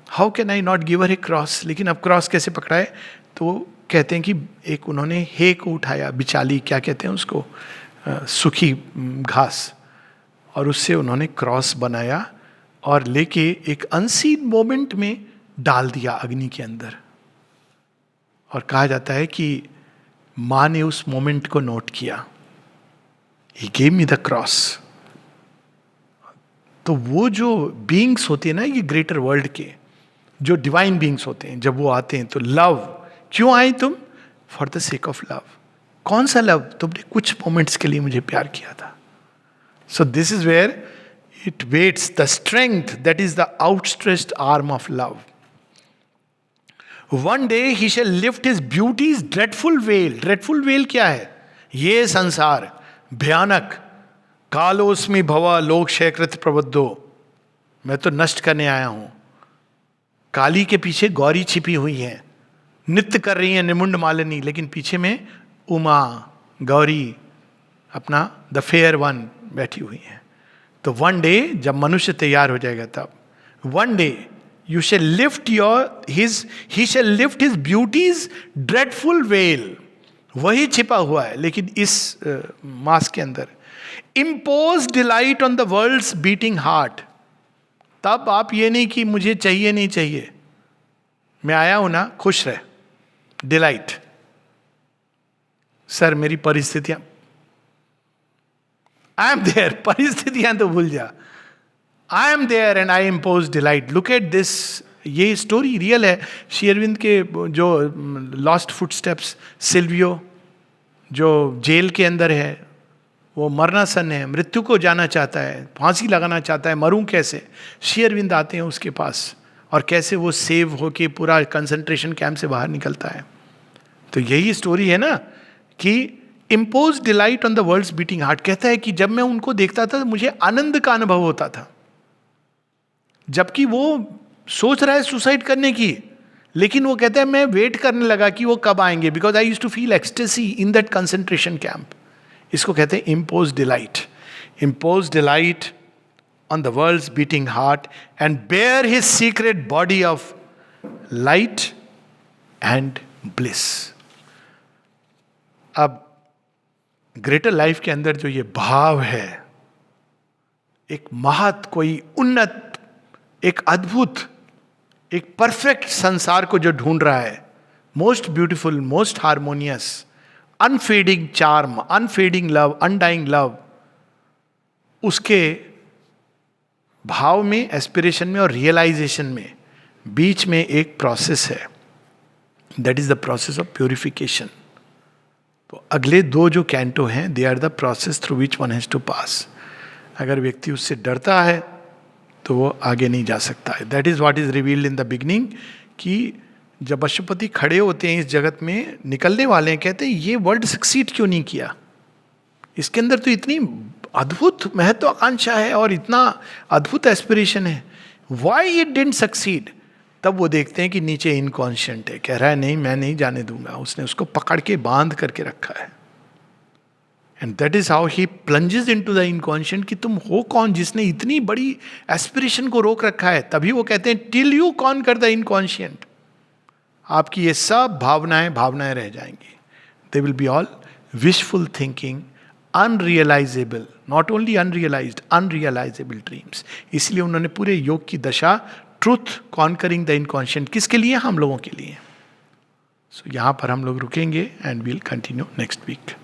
how can I not give her A cross. लेकिन अब क्रॉस कैसे पकड़ाए? तो कहते हैं कि एक उन्होंने हे को उठाया, बिचाली क्या कहते हैं उसको, सूखी घास, और उससे उन्होंने क्रॉस बनाया और लेके एक अनसीन मोमेंट में डाल दिया अग्नि के अंदर. और कहा जाता है कि माँ ने उस मोमेंट को नोट किया. He gave me the cross. तो वो जो बीइंग्स होते हैं ना, ये ग्रेटर वर्ल्ड के जो डिवाइन बीइंग्स होते हैं, जब वो आते हैं तो लव. क्यों आए तुम? For the sake of love. कौन सा लव? तुमने कुछ मोमेंट्स के लिए मुझे प्यार किया था. So this is where it waits the strength that is the outstretched arm of love. One day he shall lift his beauty's dreadful veil. Dreadful veil क्या है? ये संसार भयानक, कालोस्मि भवा लोक क्षयकृत प्रबद्धो, मैं तो नष्ट करने आया हूं. काली के पीछे गौरी छिपी हुई है, नृत्य कर रही है निमुंड मालिनी, लेकिन पीछे में उमा गौरी अपना द फेयर वन बैठी हुई है. तो वन डे जब मनुष्य तैयार हो जाएगा, तब one day you shall lift he shall lift his beauty's dreadful veil. वही छिपा हुआ है लेकिन इस मास के अंदर. Impose delight on the world's beating heart. तब आप ये नहीं कि मुझे चाहिए नहीं चाहिए, मैं आया हूं ना, खुश रहे. डिलाइट. सर मेरी परिस्थितियां, आई एम देयर. परिस्थितियां तो भूल जा, I am there and I impose delight. Look at this. ये स्टोरी रियल है. श्री अरविंद के जो लॉस्ट फुटस्टेप्स, सिल्वियो जो जेल के अंदर है, वो मरनासन है, मृत्यु को जाना चाहता है, फांसी लगाना चाहता है, मरूं कैसे. श्री अरविंद आते हैं उसके पास और कैसे वो सेव होके पूरा कंसंट्रेशन कैंप से बाहर निकलता है. तो यही स्टोरी है ना कि impose delight on the world's beating heart. कहता है कि जब मैं उनको देखता था मुझे आनंद का अनुभव होता था, जबकि वो सोच रहा है सुसाइड करने की, लेकिन वो कहता है मैं वेट करने लगा कि वो कब आएंगे, because I used to feel ecstasy in that concentration camp. इसको कहते हैं impose delight. Impose delight on the world's beating heart and bare his secret body of light and bliss. अब ग्रेटर लाइफ के अंदर जो ये भाव है, एक महत, कोई उन्नत, एक अद्भुत, एक परफेक्ट संसार को जो ढूंढ रहा है, most beautiful, most harmonious, unfading charm, unfading love, undying love, उसके भाव में, एस्पिरेशन में और रियलाइजेशन में बीच में एक प्रोसेस है. That is the process of purification. तो अगले 2 जो कैंटो हैं, they are the process through which one has to pass. अगर व्यक्ति उससे डरता है तो वो आगे नहीं जा सकता है. That is what is revealed in the beginning, कि जब पशुपति खड़े होते हैं इस जगत में, निकलने वाले हैं, कहते हैं ये वर्ल्ड सक्सीड क्यों नहीं किया, इसके अंदर तो इतनी अद्भुत महत्वाकांक्षा है और इतना अद्भुत एस्पिरेशन है, व्हाई इट डिडंट सक्सीड. तब वो देखते हैं कि नीचे इनकॉन्शियंट है, कह रहा है नहीं मैं नहीं जाने दूंगा, उसने उसको पकड़ के बांध करके रखा है. And that is how he plunges into the inconscient, कि तुम हो कौन जिसने इतनी बड़ी एस्पिरेशन को रोक रखा है. तभी वो कहते हैं till you conquer the inconscient, आपकी ये सब भावनाएं रह जाएंगी. They will be all wishful thinking, unrealisable, not only unrealised, unrealisable dreams. इसलिए उन्होंने पूरे योग की दशा ट्रूथ कॉन्करिंग द इनकॉन्शियंट, किसके लिए, हम लोगों के लिए. सो यहाँ पर हम लोग रुकेंगे and we'll continue next week.